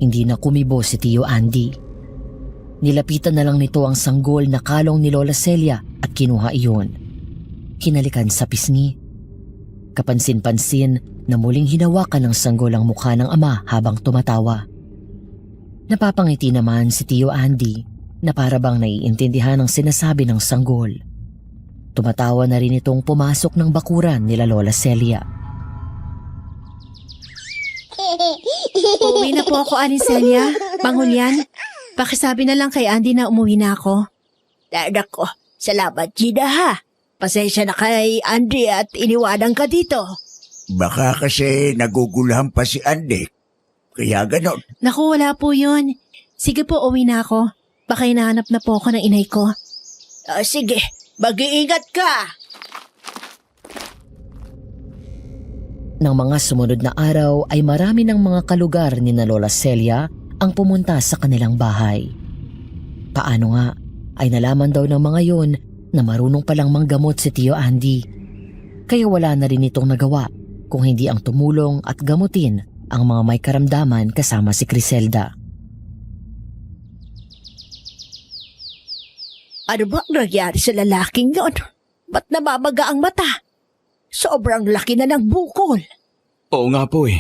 D: Hindi na kumibo si Tio Andy. Nilapitan na lang nito ang sanggol na kalong ni Lola Celia at kinuha iyon. Hinalikan sa pisngi. Kapansin-pansin na muling hinawakan ng sanggol ang mukha ng ama habang tumatawa. Napapangiti naman si Tio Andy na para bang naiintindihan ang sinasabi ng sanggol. Tumatawa na rin itong pumasok ng bakuran nila Lola Celia.
E: Uuwi na po ako, Aling Celia. Pangulyan, pakisabi na lang kay Andy na umuwi na ako. Dadak ko. Salamat, Gina ha. Pasensya na kay Andy at iniwanan ka dito.
G: Baka kasi naguguluhan pa si Andy. Kaya ganon.
E: Naku, wala po yun. Sige po, uwi na ako. Baka hinahanap na po ako ng inay ko. Sige, mag-iingat ka.
D: Nang mga sumunod na araw ay marami ng mga kalugar ni na Lola Celia ang pumunta sa kanilang bahay. Paano nga ay nalaman daw ng mga yon na marunong palang manggamot si Tio Andy. Kaya wala na rin itong nagawa kung hindi ang tumulong at gamutin ang mga may karamdaman kasama si Criselda.
E: Ano ba ang nangyari sa lalaking yon? Ba't namamaga ang mata? Sobrang laki na ng bukol.
B: Oo nga po eh.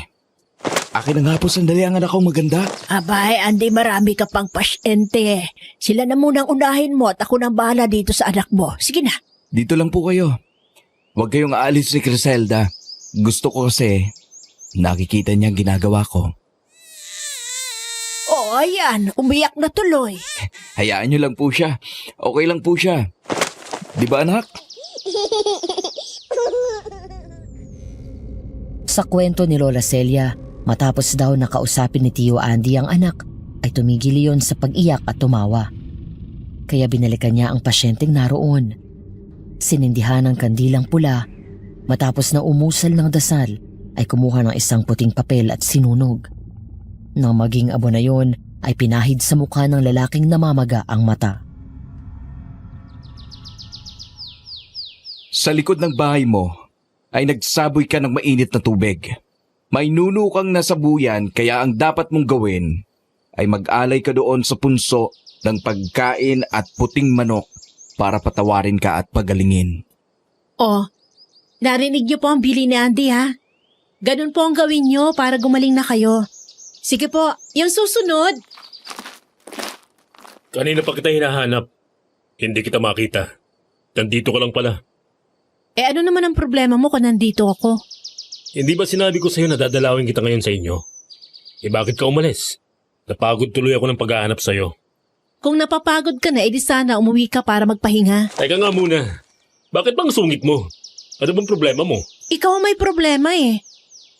B: Akin na nga po sandali ang anak kong maganda.
E: Abay, Andy, marami ka pang pasyente. Sila na munang unahin mo at ako nang bahala dito sa anak mo. Sige na.
B: Dito lang po kayo. Huwag kayong aalis ni Criselda. Gusto ko kasi nakikita niya ang ginagawa ko.
E: Oo, ayan. Umiyak na tuloy.
B: Hayaan niyo lang po siya. Okay lang po siya. Di ba anak?
D: Sa kwento ni Lola Celia, matapos daw nakausapin ni Tio Andy ang anak, ay tumigil iyon sa pag-iyak at tumawa. Kaya binalikan niya ang pasyenteng naroon. Sinindihan ng kandilang pula, matapos na umusal ng dasal, ay kumuha ng isang puting papel at sinunog. Nang maging abo na yon, ay pinahid sa mukha ng lalaking namamaga ang mata.
B: Sa likod ng bahay mo, ay nagsaboy ka ng mainit na tubig. May nuno kang nasabuyan kaya ang dapat mong gawin ay mag-alay ka doon sa punso ng pagkain at puting manok para patawarin ka at pagalingin.
E: Oh, narinig niyo po ang bili ni Andy ha? Ganun po ang gawin niyo para gumaling na kayo. Sige po, yung susunod.
H: Kanina pa kita hinahanap. Hindi kita makita. Nandito ka lang pala.
E: Ano naman ang problema mo kung nandito ako?
H: Hindi ba sinabi ko sa'yo na dadalawin kita ngayon sa inyo? Bakit ka umalis? Napagod tuloy ako ng paghahanap sa'yo.
E: Kung napapagod ka na, edi sana umuwi ka para magpahinga.
H: Teka nga muna. Bakit bang sungit mo? Ano bang problema mo?
E: Ikaw ang may problema eh.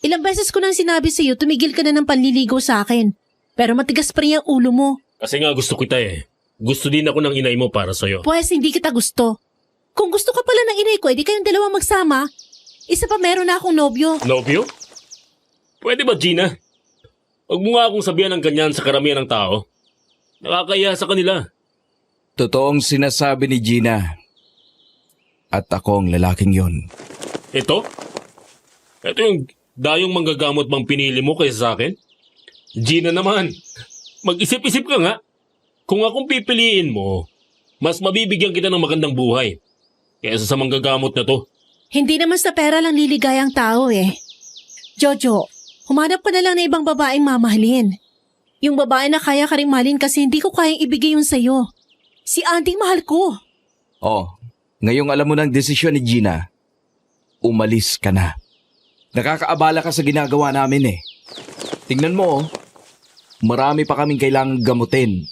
E: Ilang beses ko nang sinabi sa'yo, tumigil ka na ng panliligaw sa akin. Pero matigas pa rin ang ulo mo.
H: Kasi nga gusto kita eh. Gusto din ako ng inay mo para sa'yo.
E: Pues hindi kita gusto. Kung gusto ka pala ng inay ko, edi kayong dalawa magsama. Isa pa meron na akong nobyo.
H: Nobyo? Pwede ba, Gina? Huwag mo nga akong sabihan ng ganyan sa karamihan ng tao. Nakakaya sa kanila.
B: Totoong sinasabi ni Gina. At ako ang lalaking yon.
H: Ito? Ito yung dayong manggagamot bang pinili mo kaysa sa akin? Gina naman, mag-isip-isip ka nga. Kung akong pipiliin mo, mas mabibigyan kita ng magandang buhay kaysa sa manggagamot na to.
E: Hindi naman sa pera lang liligayang tao eh. Jojo, humanap ka na lang ng ibang babaeng mamahalin. Yung babae na kaya ka rin mahalin kasi hindi ko kayang ibigay yun sa'yo. Si Andy mahal ko.
B: Oh, ngayong alam mo ng desisyon ni Gina, umalis ka na. Nakakaabala ka sa ginagawa namin eh. Tingnan mo oh, marami pa kaming kailangang gamutin.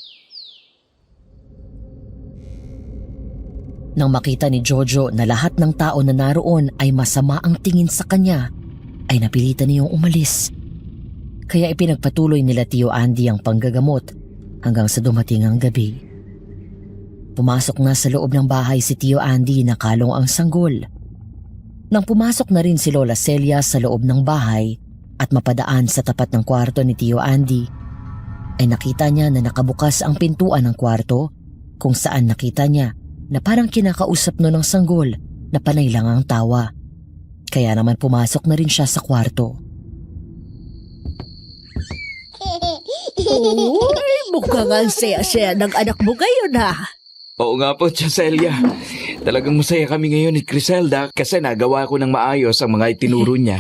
D: Nang makita ni Jojo na lahat ng tao na naroon ay masama ang tingin sa kanya, ay napilitan niyong umalis. Kaya ipinagpatuloy nila Tio Andy ang panggagamot hanggang sa dumating ang gabi. Pumasok na sa loob ng bahay si Tio Andy na kalong ang sanggol. Nang pumasok na rin si Lola Celia sa loob ng bahay at mapadaan sa tapat ng kwarto ni Tio Andy, ay nakita niya na nakabukas ang pintuan ng kwarto kung saan nakita niya na parang kinakausap no ng sanggol na panay lang ang tawa. Kaya naman pumasok na rin siya sa kwarto.
E: Uy, mukhang ang saya-saya ng anak mo ngayon ha.
B: Oo nga po, Tia Celia. Talagang masaya kami ngayon ni Criselda kasi nagawa ko ng maayos ang mga itinuro niya.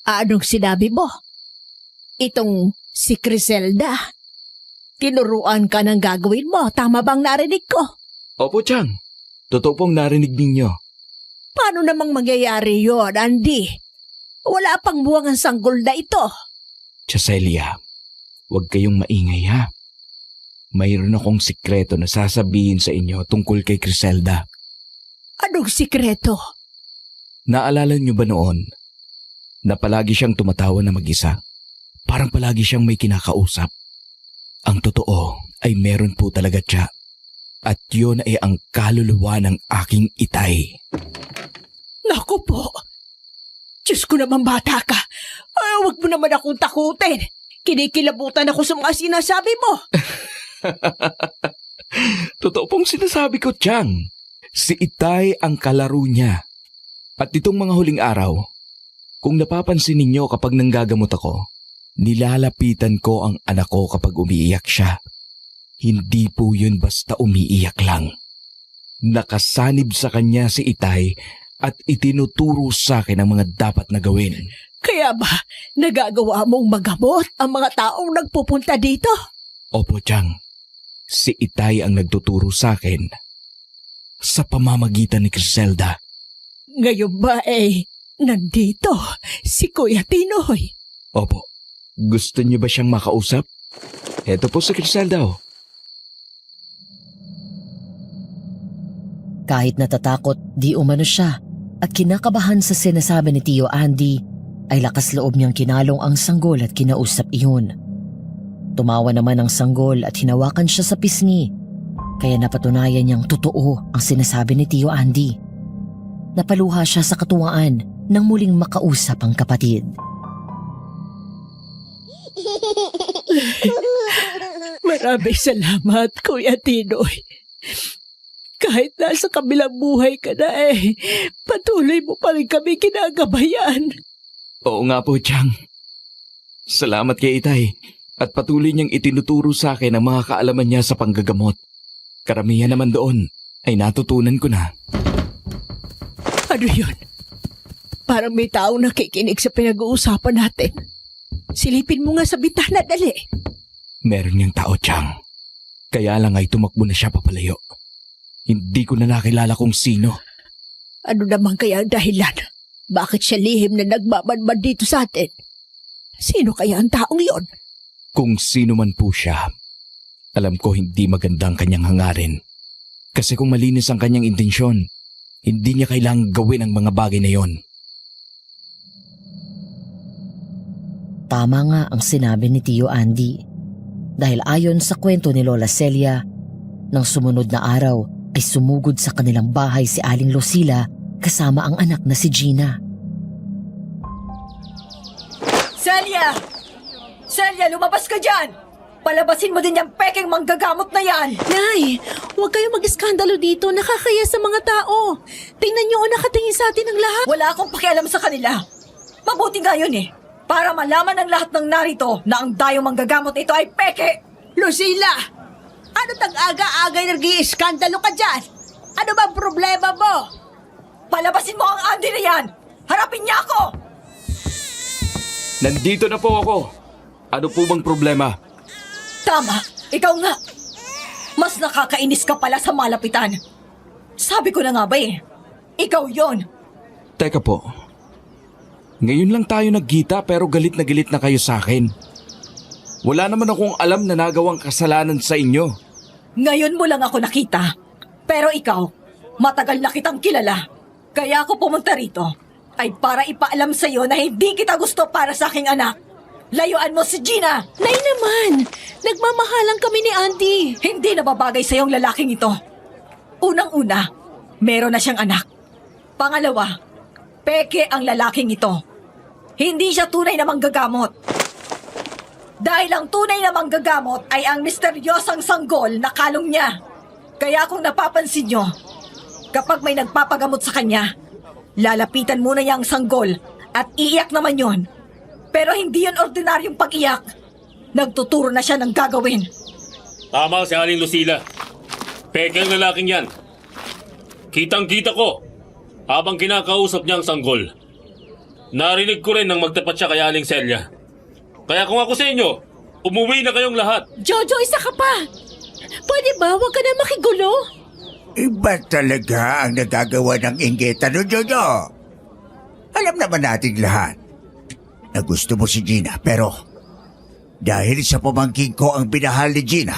E: Anong sinabi mo? Itong si Criselda. Tinuruan ka ng gagawin mo. Tama bang narinig ko?
B: Opo, Chang. Totoo pong narinig ninyo.
E: Paano namang mangyayari yon, Andy? Wala pang buwang ang sanggol na ito.
B: Celia, huwag kayong maingay ha. Mayroon akong sikreto na sasabihin sa inyo tungkol kay Criselda.
E: Anong sikreto?
B: Naalala niyo ba noon na palagi siyang tumatawa na mag-isa? Parang palagi siyang may kinakausap. Ang totoo ay meron po talaga siya. At yun ay ang kaluluwa ng aking itay.
E: Naku po! Diyos ko naman, bata ka! Ay, huwag mo naman akong takutin! Kinikilabutan ako sa mga sinasabi mo!
B: Totoo pong sinasabi ko, Chang. Si Itay ang kalaro niya. At itong mga huling araw, kung napapansin ninyo kapag nanggagamot ako, nilalapitan ko ang anak ko kapag umiiyak siya. Hindi po yun basta umiiyak lang. Nakasanib sa kanya si Itay at itinuturo sa akin ang mga dapat na gawin.
E: Kaya ba, nagagawa mong magamot ang mga taong nagpupunta dito?
B: Opo, Chang. Si Itay ang nagtuturo sa akin sa pamamagitan ni Criselda.
E: Ngayon ba nandito si Kuya Tinoy?
B: Opo. Gusto niyo ba siyang makausap? Eto po si Criselda.
D: Kahit natatakot, di umano siya at kinakabahan sa sinasabi ni Tio Andy, ay lakas loob niyang kinalong ang sanggol at kinausap iyon. Tumawa naman ang sanggol at hinawakan siya sa pisngi, kaya napatunayan niyang totoo ang sinasabi ni Tio Andy. Napaluha siya sa katuwaan nang muling makausap ang kapatid.
E: Maraming salamat, Kuya Tinoy. Kahit nasa kabilang buhay ka na patuloy mo pa rin kami kinagabayan.
B: Oo nga po, Chang. Salamat kay Itay at patuloy niyang itinuturo sa akin ang mga kaalaman niya sa panggagamot. Karamihan naman doon ay natutunan ko na.
E: Ano yun? Parang may taong nakikinig sa pinag-uusapan natin. Silipin mo nga sa bitana, dali.
B: Meron niyang tao, Chang. Kaya lang ay tumakbo na siya papalayo. Hindi ko na nakilala kung sino.
E: Ano naman kaya ang dahilan? Bakit siya lihim na nagmamanman dito sa atin? Sino kaya ang taong yon?
B: Kung sino man po siya, alam ko hindi maganda ang kanyang hangarin. Kasi kung malinis ang kanyang intensyon, hindi niya kailangang gawin ang mga bagay na yon.
D: Tama nga ang sinabi ni Tio Andy. Dahil ayon sa kwento ni Lola Celia, nang sumunod na araw ay sumugod sa kanilang bahay si Aling Lucila kasama ang anak na si Gina.
F: Celia! Celia, lumabas ka dyan! Palabasin mo din yung pekeng manggagamot na yan!
E: Nay, huwag kayong mag-iskandalo dito. Nakakaya sa mga tao. Tingnan niyo nakatingin sa atin ang lahat.
F: Wala akong pakialam sa kanila. Mabuti nga yun para malaman ng lahat ng narito na ang dayong manggagamot ito ay peke!
E: Lucila! Ano tag-aga-agay nag-iiskandalo ka dyan? Ano bang problema mo?
F: Palabasin mo ang Andy na yan! Harapin niya ako!
B: Nandito na po ako. Ano po bang problema?
F: Tama, ikaw nga. Mas nakakainis ka pala sa malapitan. Sabi ko na nga ba ikaw yon.
B: Teka po. Ngayon lang tayo nagkita pero galit na kayo sa akin. Wala naman akong alam na nagawang kasalanan sa inyo.
F: Ngayon mo lang ako nakita. Pero ikaw, matagal na kitang kilala. Kaya ako pumunta rito ay para ipaalam sa iyo na hindi kita gusto para sa aking anak. Layuan mo si Gina!
E: Nay naman! Nagmamahalan kami ni Andy.
F: Hindi na babagay sa iyong lalaking ito. Unang-una, meron na siyang anak. Pangalawa, peke ang lalaking ito. Hindi siya tunay na manggagamot. Dahil ang tunay na manggagamot ay ang misteryosang sanggol na kalong niya. Kaya kung napapansin nyo, kapag may nagpapagamot sa kanya, lalapitan muna niya ang sanggol at iiyak naman yon. Pero hindi yon ordinaryong pag-iyak. Nagtuturo na siya ng gagawin.
H: Tama si Aling Lucila. Peke ang lalaking yan. Kitang-kita ko habang kinakausap niya ang sanggol. Narinig ko rin nang magtapat siya kay Aling Celia. Kaya kung ako sa inyo, umuwi na kayong lahat.
E: Jojo, isa ka pa! Pwede ba? Huwag ka na makigulo.
G: Iba talaga ang nagagawa ng inggit. Ano, Jojo? Alam naman natin lahat na gusto mo si Gina, pero dahil sa pamangkin ko ang binahal ni Gina,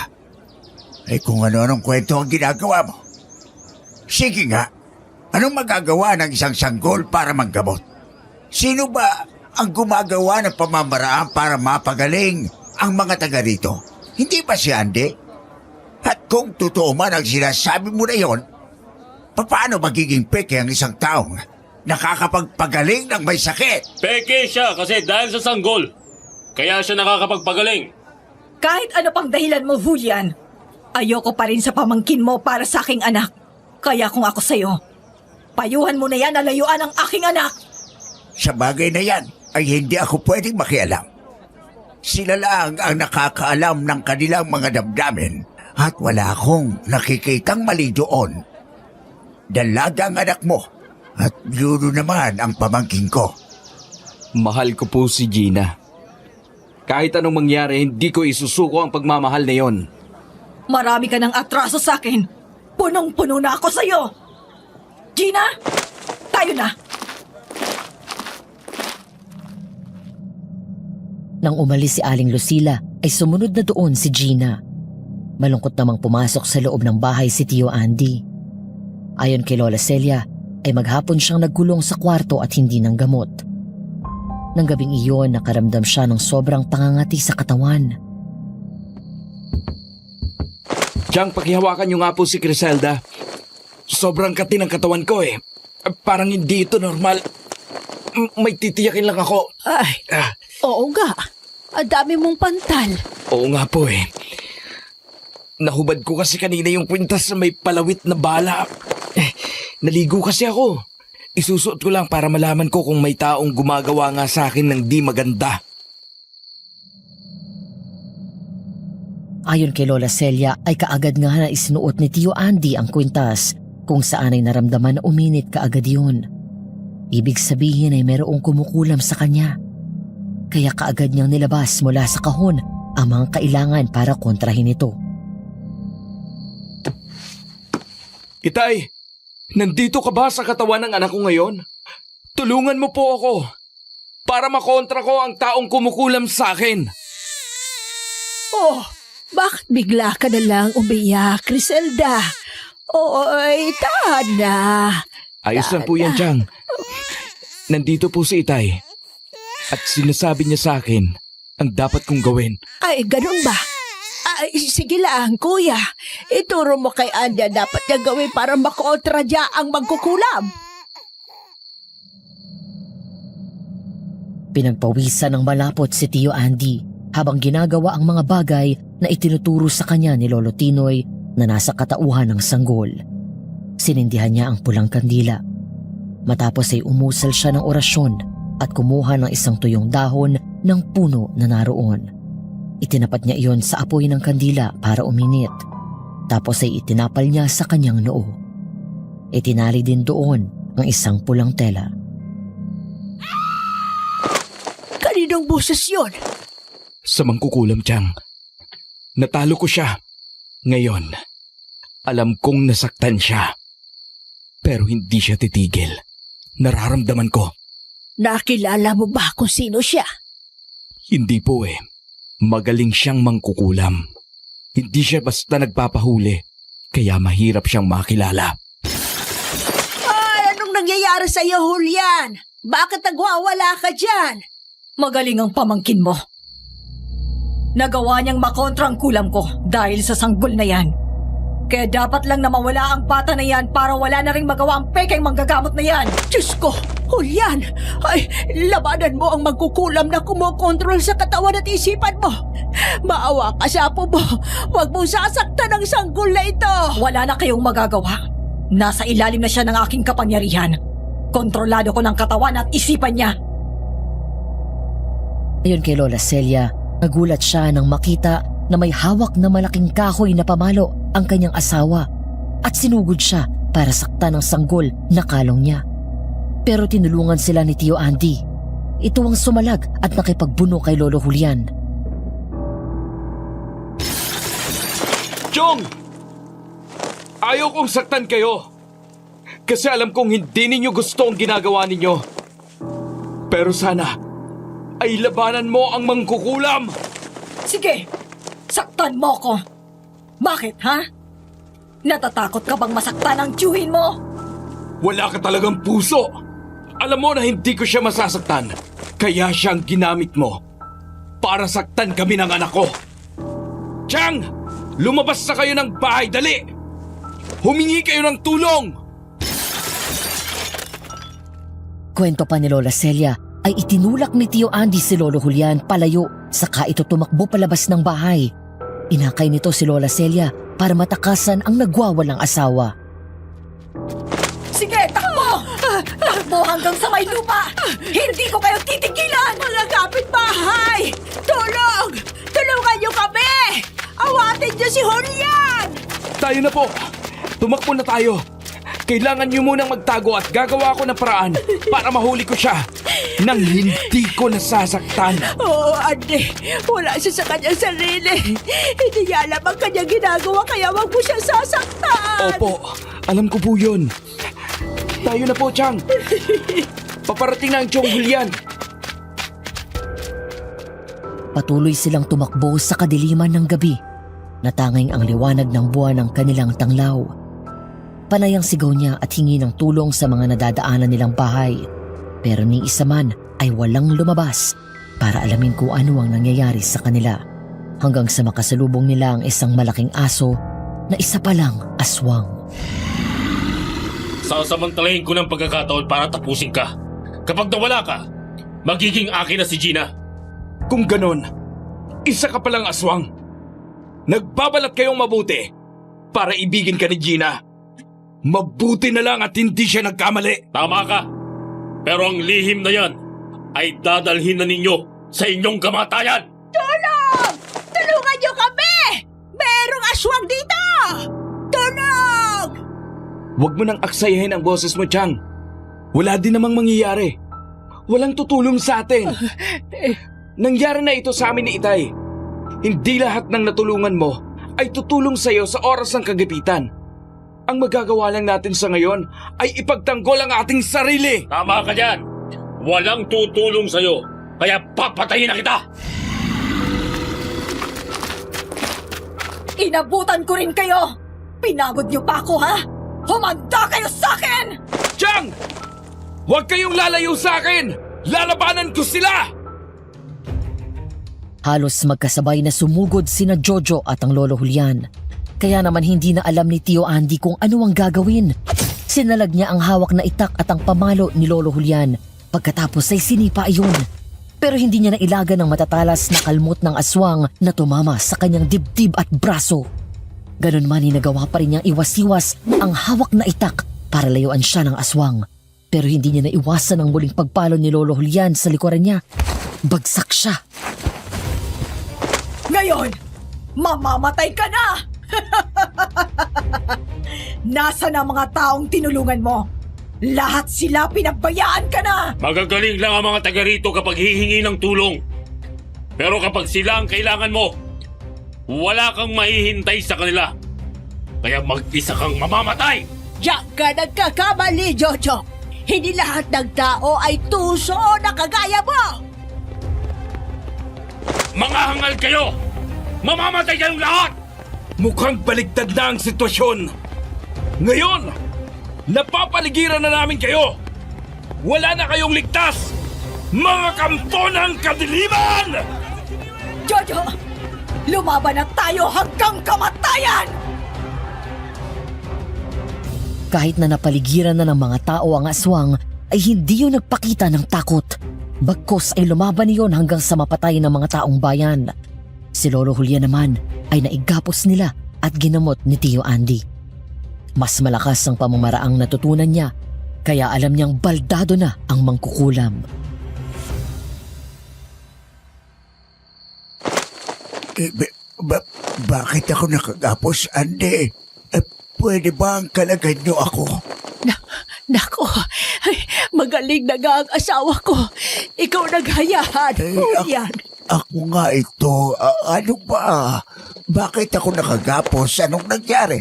G: ay kung ano-anong kwento ang ginagawa mo. Sige nga, anong magagawa ng isang sanggol para manggamot? Sino ba ang gumagawa ng pamamaraan para mapagaling ang mga taga rito? Hindi ba si Andy? At kung totoo man ang sinasabi mo na yon, paano magiging peke ang isang taong nakakapagpagaling ng may sakit?
H: Peke siya kasi dahil sa sanggol. Kaya siya nakakapagpagaling.
F: Kahit ano pang dahilan mo, Julian, ayoko pa rin sa pamangkin mo para sa aking anak. Kaya kung ako sa'yo, payuhan mo na yan na layuan ang aking anak.
G: Sa bagay na yan ay hindi ako pwedeng makialam. Sila lang ang nakakaalam ng kanilang mga damdamin at wala akong nakikitang mali doon. Dalaga ang anak mo at Bruno naman ang pamangkin ko.
B: Mahal ko po si Gina. Kahit anong mangyari, hindi ko isusuko ang pagmamahal na yon.
F: Marami ka ng atraso sa akin. Punong-puno na ako sa'yo. Gina, tayo na.
D: Nang umalis si Aling Lucila, ay sumunod na doon si Gina. Malungkot namang pumasok sa loob ng bahay si Tio Andy. Ayon kay Lola Celia, ay maghapon siyang nagkulong sa kwarto at hindi ng gamot. Nang gabing iyon, nakaramdam siya ng sobrang pangangati sa katawan.
B: Diyang, pakihawakan niyo nga po si Criselda. Sobrang kati ng katawan ko eh. Parang hindi ito normal. May titiyakin lang ako.
E: Ay, oo nga. Ang dami mong pantal.
B: Oo nga po eh. Nahubad ko kasi kanina yung kwintas na may palawit na bala. Naligo kasi ako. Isusuot ko lang para malaman ko kung may taong gumagawa nga sa akin ng di maganda.
D: Ayon kay Lola Celia ay kaagad nga na isinuot ni Tio Andy ang kwintas kung saan ay naramdaman na uminit kaagad yun. Ibig sabihin ay merong kumukulam sa kanya. Kaya kaagad niyang nilabas mula sa kahon ang mga kailangan para kontrahin ito.
B: Itay, nandito ka ba sa katawan ng anak ko ngayon? Tulungan mo po ako para makontra ko ang taong kumukulam sa akin.
E: Oh, bakit bigla ka na lang umiyak, Criselda? Oy, tana.
B: Ayos lang po yan, Chang. Nandito po si Itay. At sinasabi niya sa akin ang dapat kong gawin.
E: Ay, ganun ba? Ay, sige lang, kuya. Ituro mo kay Anya dapat niya gawin para makontra niya ang magkukulam.
D: Pinagpawisan ng malapot si Tio Andy habang ginagawa ang mga bagay na itinuturo sa kanya ni Lolo Tinoy na nasa katauhan ng sanggol. Sinindihan niya ang pulang kandila. Matapos ay umusal siya ng orasyon at kumuha ng isang tuyong dahon ng puno na naroon. Itinapat niya iyon sa apoy ng kandila para uminit. Tapos ay itinapal niya sa kanyang noo. Itinali din doon ang isang pulang tela.
E: Kaninong boses yun?
B: Sa mangkukulam, Chang. Natalo ko siya. Ngayon, alam kong nasaktan siya. Pero hindi siya titigil. Nararamdaman ko.
E: Nakilala mo ba kung sino siya?
B: Hindi po eh. Magaling siyang mangkukulam. Hindi siya basta nagpapahuli. Kaya mahirap siyang makilala.
E: Ay, anong nangyayari sa iyo, Julian? Bakit nagwawala ka dyan?
F: Magaling ang pamangkin mo. Nagawa niyang makontra ang kulam ko dahil sa sanggol na yan. Kaya dapat lang na mawala ang bata na yan para wala na rin magawa ang pekeng manggagamot na yan.
E: Diyos ko, Julian! Ay, labanan mo ang magkukulam na kumokontrol sa katawan at isipan mo. Maawa ka sa apo mo. Huwag mong sasaktan ang sanggol na ito.
F: Wala na kayong magagawa. Nasa ilalim na siya ng aking kapangyarihan. Kontrolado ko ng katawan at isipan niya.
D: Ayon kay Lola Celia, nagulat siya nang makita na may hawak na malaking kahoy na pamalo ang kanyang asawa at sinugod siya para saktan ang sanggol na kalong niya. Pero tinulungan sila ni Tio Andy. Ito ang sumalag at nakipagbuno kay Lolo Julian.
B: Chong! Ayaw kong saktan kayo. Kasi alam kong hindi ninyo gusto ang ginagawa ninyo. Pero sana ay labanan mo ang mangkukulam.
F: Sige, saktan mo ko. Bakit, ha? Natatakot ka bang masaktan ang tiyuhin mo?
B: Wala ka talagang puso. Alam mo na hindi ko siya masasaktan. Kaya siyang ginamit mo para saktan kami ng anak ko. Chang! Lumabas na kayo ng bahay, dali! Humingi kayo ng tulong!
D: Kwento pa ni Lola Celia ay itinulak ni Tio Andy si Lolo Julian palayo, saka ito tumakbo palabas ng bahay. Inakay nito si Lola Celia para matakasan ang nagwawalang asawa.
F: Sige, takbo! Takbo hanggang sa may lupa! Hindi ko kayo titigilan!
E: Mga kapitbahay! Tulong! Tulungan niyo kami! Awatin niyo si Julian!
B: Tayo na po! Tumakbo na tayo! Kailangan niyo munang magtago at gagawa ako ng paraan para mahuli ko siya nang hindi ko nasasaktan.
E: Oo, Andy. Wala siya sa kanyang sarili. Hindi niya alam ang kanyang ginagawa kaya wag mo siya sasaktan.
B: Opo, alam ko po yun. Tayo na po, Chang. Paparating na ang Chong Julian.
D: Patuloy silang tumakbo sa kadiliman ng gabi. Natanging ang liwanag ng buwan ng kanilang tanglaw. Panay ang sigaw niya at hingi ng tulong sa mga nadadaanan nilang bahay. Pero ni isa man ay walang lumabas para alamin kung ano ang nangyayari sa kanila. Hanggang sa makasalubong nila ang isang malaking aso na isa palang aswang.
H: Sasamantalahin ko ng pagkakataon para tapusin ka. Kapag nawala ka, magiging akin na si Gina.
B: Kung ganon, isa ka palang aswang. Nagbabalat kayong mabuti para ibigin ka ni Gina. Mabuti na lang at hindi siya nagkamali.
H: Tama ka. Pero ang lihim na yan ay dadalhin na ninyo sa inyong kamatayan.
E: Tulong! Tulungan niyo kami! Merong aswang dito! Tulong!
B: Huwag mo nang aksayahin ang boses mo, Chang. Wala din namang mangyayari. Walang tutulong sa atin. Nangyari na ito sa amin ni Itay. Hindi lahat ng natulungan mo ay tutulong sa iyo sa oras ng kagipitan. Ang magagawa lang natin sa ngayon ay ipagtanggol ang ating sarili.
H: Tama ka dyan. Walang tutulong sa'yo. Kaya papatayin na kita.
F: Inabutan ko rin kayo! Pinagod niyo pa ako, ha? Humanda kayo sa akin!
B: Chang! Huwag kayong lalayo sa akin! Lalabanan ko sila!
D: Halos magkasabay na sumugod sina Jojo at ang Lolo Julian. Kaya naman hindi na alam ni Tio Andy kung ano ang gagawin. Sinalag niya ang hawak na itak at ang pamalo ni Lolo Julian. Pagkatapos ay sinipa iyon. Pero hindi niya nailaga ng matatalas na kalmot ng aswang na tumama sa kanyang dibdib at braso. Ganun man nagawa pa rin niyang iwas-iwas ang hawak na itak para layuan siya ng aswang. Pero hindi niya naiwasan ang muling pagpalo ni Lolo Julian sa likuran niya. Bagsak siya.
F: Ngayon, mamamatay ka na! Nasaan ang mga taong tinulungan mo? Lahat sila pinagbayaan ka na!
H: Magagaling lang ang mga taga rito kapag hihingi ng tulong. Pero kapag sila ang kailangan mo, wala kang mahihintay sa kanila. Kaya mag-isa kang mamamatay!
E: Diyan ka nagkakamali, Jojo. Hindi lahat ng tao ay tuso na kagaya mo.
H: Mga hangal kayo! Mamamatay kayong lahat!
B: Mukhang baligtad na ang sitwasyon. Ngayon, napapaligiran na namin kayo. Wala na kayong ligtas, mga kampo ng kadiliman!
F: Jojo, lumaban na tayo hanggang kamatayan!
D: Kahit na napaligiran na ng mga tao ang aswang, ay hindi yun nagpakita ng takot. Bagkus ay lumaban niyon hanggang sa mapatay ng mga taong bayan. Si Lolo Julian naman ay naigapos nila at ginamot ni Tio Andy. Mas malakas ang pamamaraang natutunan niya, kaya alam niyang baldado na ang mangkukulam.
G: Bakit ako nakagapos, Andy? pwede bang kalagad niyo ako?
E: Nako, ay, magaling na nga ang asawa ko. Ikaw naghayahan. Yan.
G: Ako nga ito. Ano ba? Bakit ako nakagapos? Anong nangyari?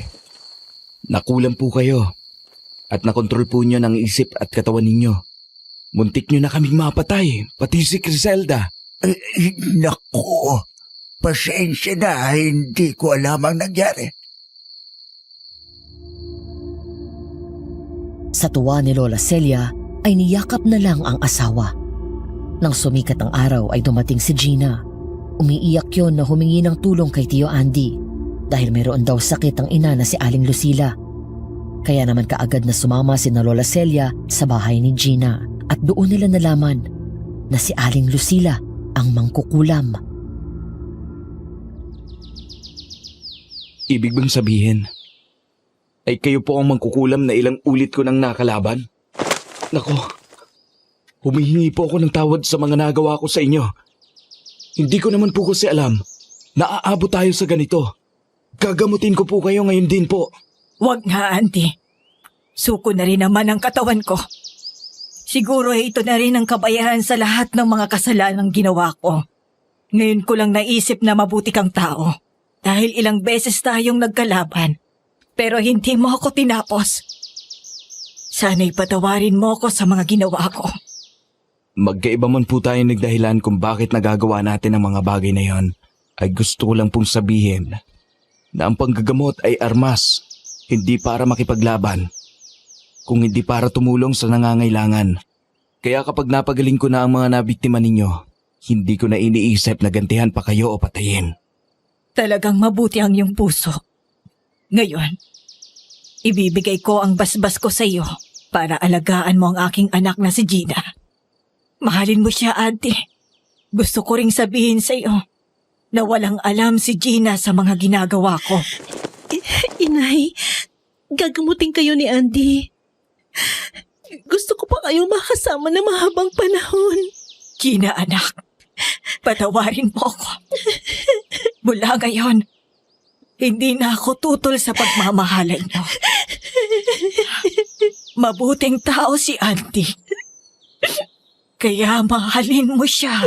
B: Nakulam po kayo. At nakontrol po nyo ng isip at katawan ninyo. Muntik nyo na kaming mapatay, pati si Criselda.
G: Naku, pasensya na. Hindi ko alam ang nangyari.
D: Sa tuwa ni Lola Celia ay niyakap na lang ang asawa. Nang sumikat ang araw ay dumating si Gina. Umiiyak yon na humingi ng tulong kay Tio Andy dahil mayroon daw sakit ang ina na si Aling Lucila. Kaya naman kaagad na sumama si na Lola Celia sa bahay ni Gina at doon nila nalaman na si Aling Lucila ang mangkukulam.
B: Ibig bang sabihin, ay kayo po ang mangkukulam na ilang ulit ko nang nakalaban? Nako, humihingi po ako ng tawad sa mga nagawa ko sa inyo. Hindi ko naman po kasi alam na aabot tayo sa ganito. Gagamutin ko po kayo ngayon din po.
F: Wag nga, Andy. Suko na rin naman ang katawan ko. Siguro ito na rin ang kabayaran sa lahat ng mga kasalanang ginawa ko. Ngayon ko lang naisip na mabuti kang tao. Dahil ilang beses tayong nagkalaban. Pero hindi mo ako tinapos. Sana'y patawarin mo ako sa mga ginawa ko.
B: Magkaiba man po tayo nagdahilan kung bakit nagagawa natin ang mga bagay na yon, ay gusto ko lang pong sabihin na ang panggagamot ay armas, hindi para makipaglaban, kung hindi para tumulong sa nangangailangan. Kaya kapag napagaling ko na ang mga nabiktima ninyo, hindi ko na iniisip na gantihan pa kayo o patayin.
F: Talagang mabuti ang iyong puso. Ngayon, ibibigay ko ang basbas ko sa iyo para alagaan mo ang aking anak na si Gina. Mahalin mo siya, Auntie. Gusto ko ring sabihin sa iyo na walang alam si Gina sa mga ginagawa ko.
E: Inay, gagamutin kayo ni Andy. Gusto ko pa kayong makasama na mahabang panahon.
F: Gina, anak, patawarin mo ako. Mula ngayon, hindi na ako tutol sa pagmamahalan mo. Mabuting tao si Auntie. Kaya mahalin mo siya.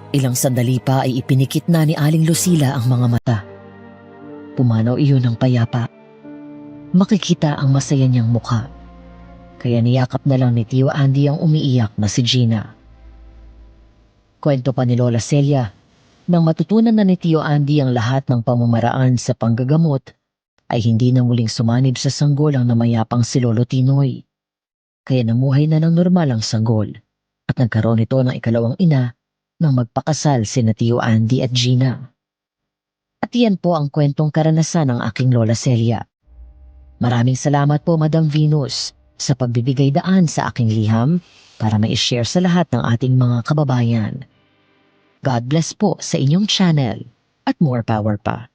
D: Ilang sandali pa ay ipinikit na ni Aling Lucila ang mga mata. Pumanaw iyon ng payapa. Makikita ang masaya niyang mukha. Kaya niyakap na lang ni Tio Andy ang umiiyak na si Gina. Kwento pa ni Lola Celia, nang matutunan na ni Tio Andy ang lahat ng pamamaraan sa panggagamot, ay hindi na muling sumanib sa sanggol ang namayapang si Lolo Tinoy. Kaya namuhay na ng normal ang sanggol at nagkaroon ito ng ikalawang ina nang magpakasal sina Tio Andy at Gina. At iyan po ang kwentong karanasan ng aking Lola Celia. Maraming salamat po, Madam Venus, sa pagbibigay daan sa aking liham para ma-share sa lahat ng ating mga kababayan. God bless po sa inyong channel at more power pa.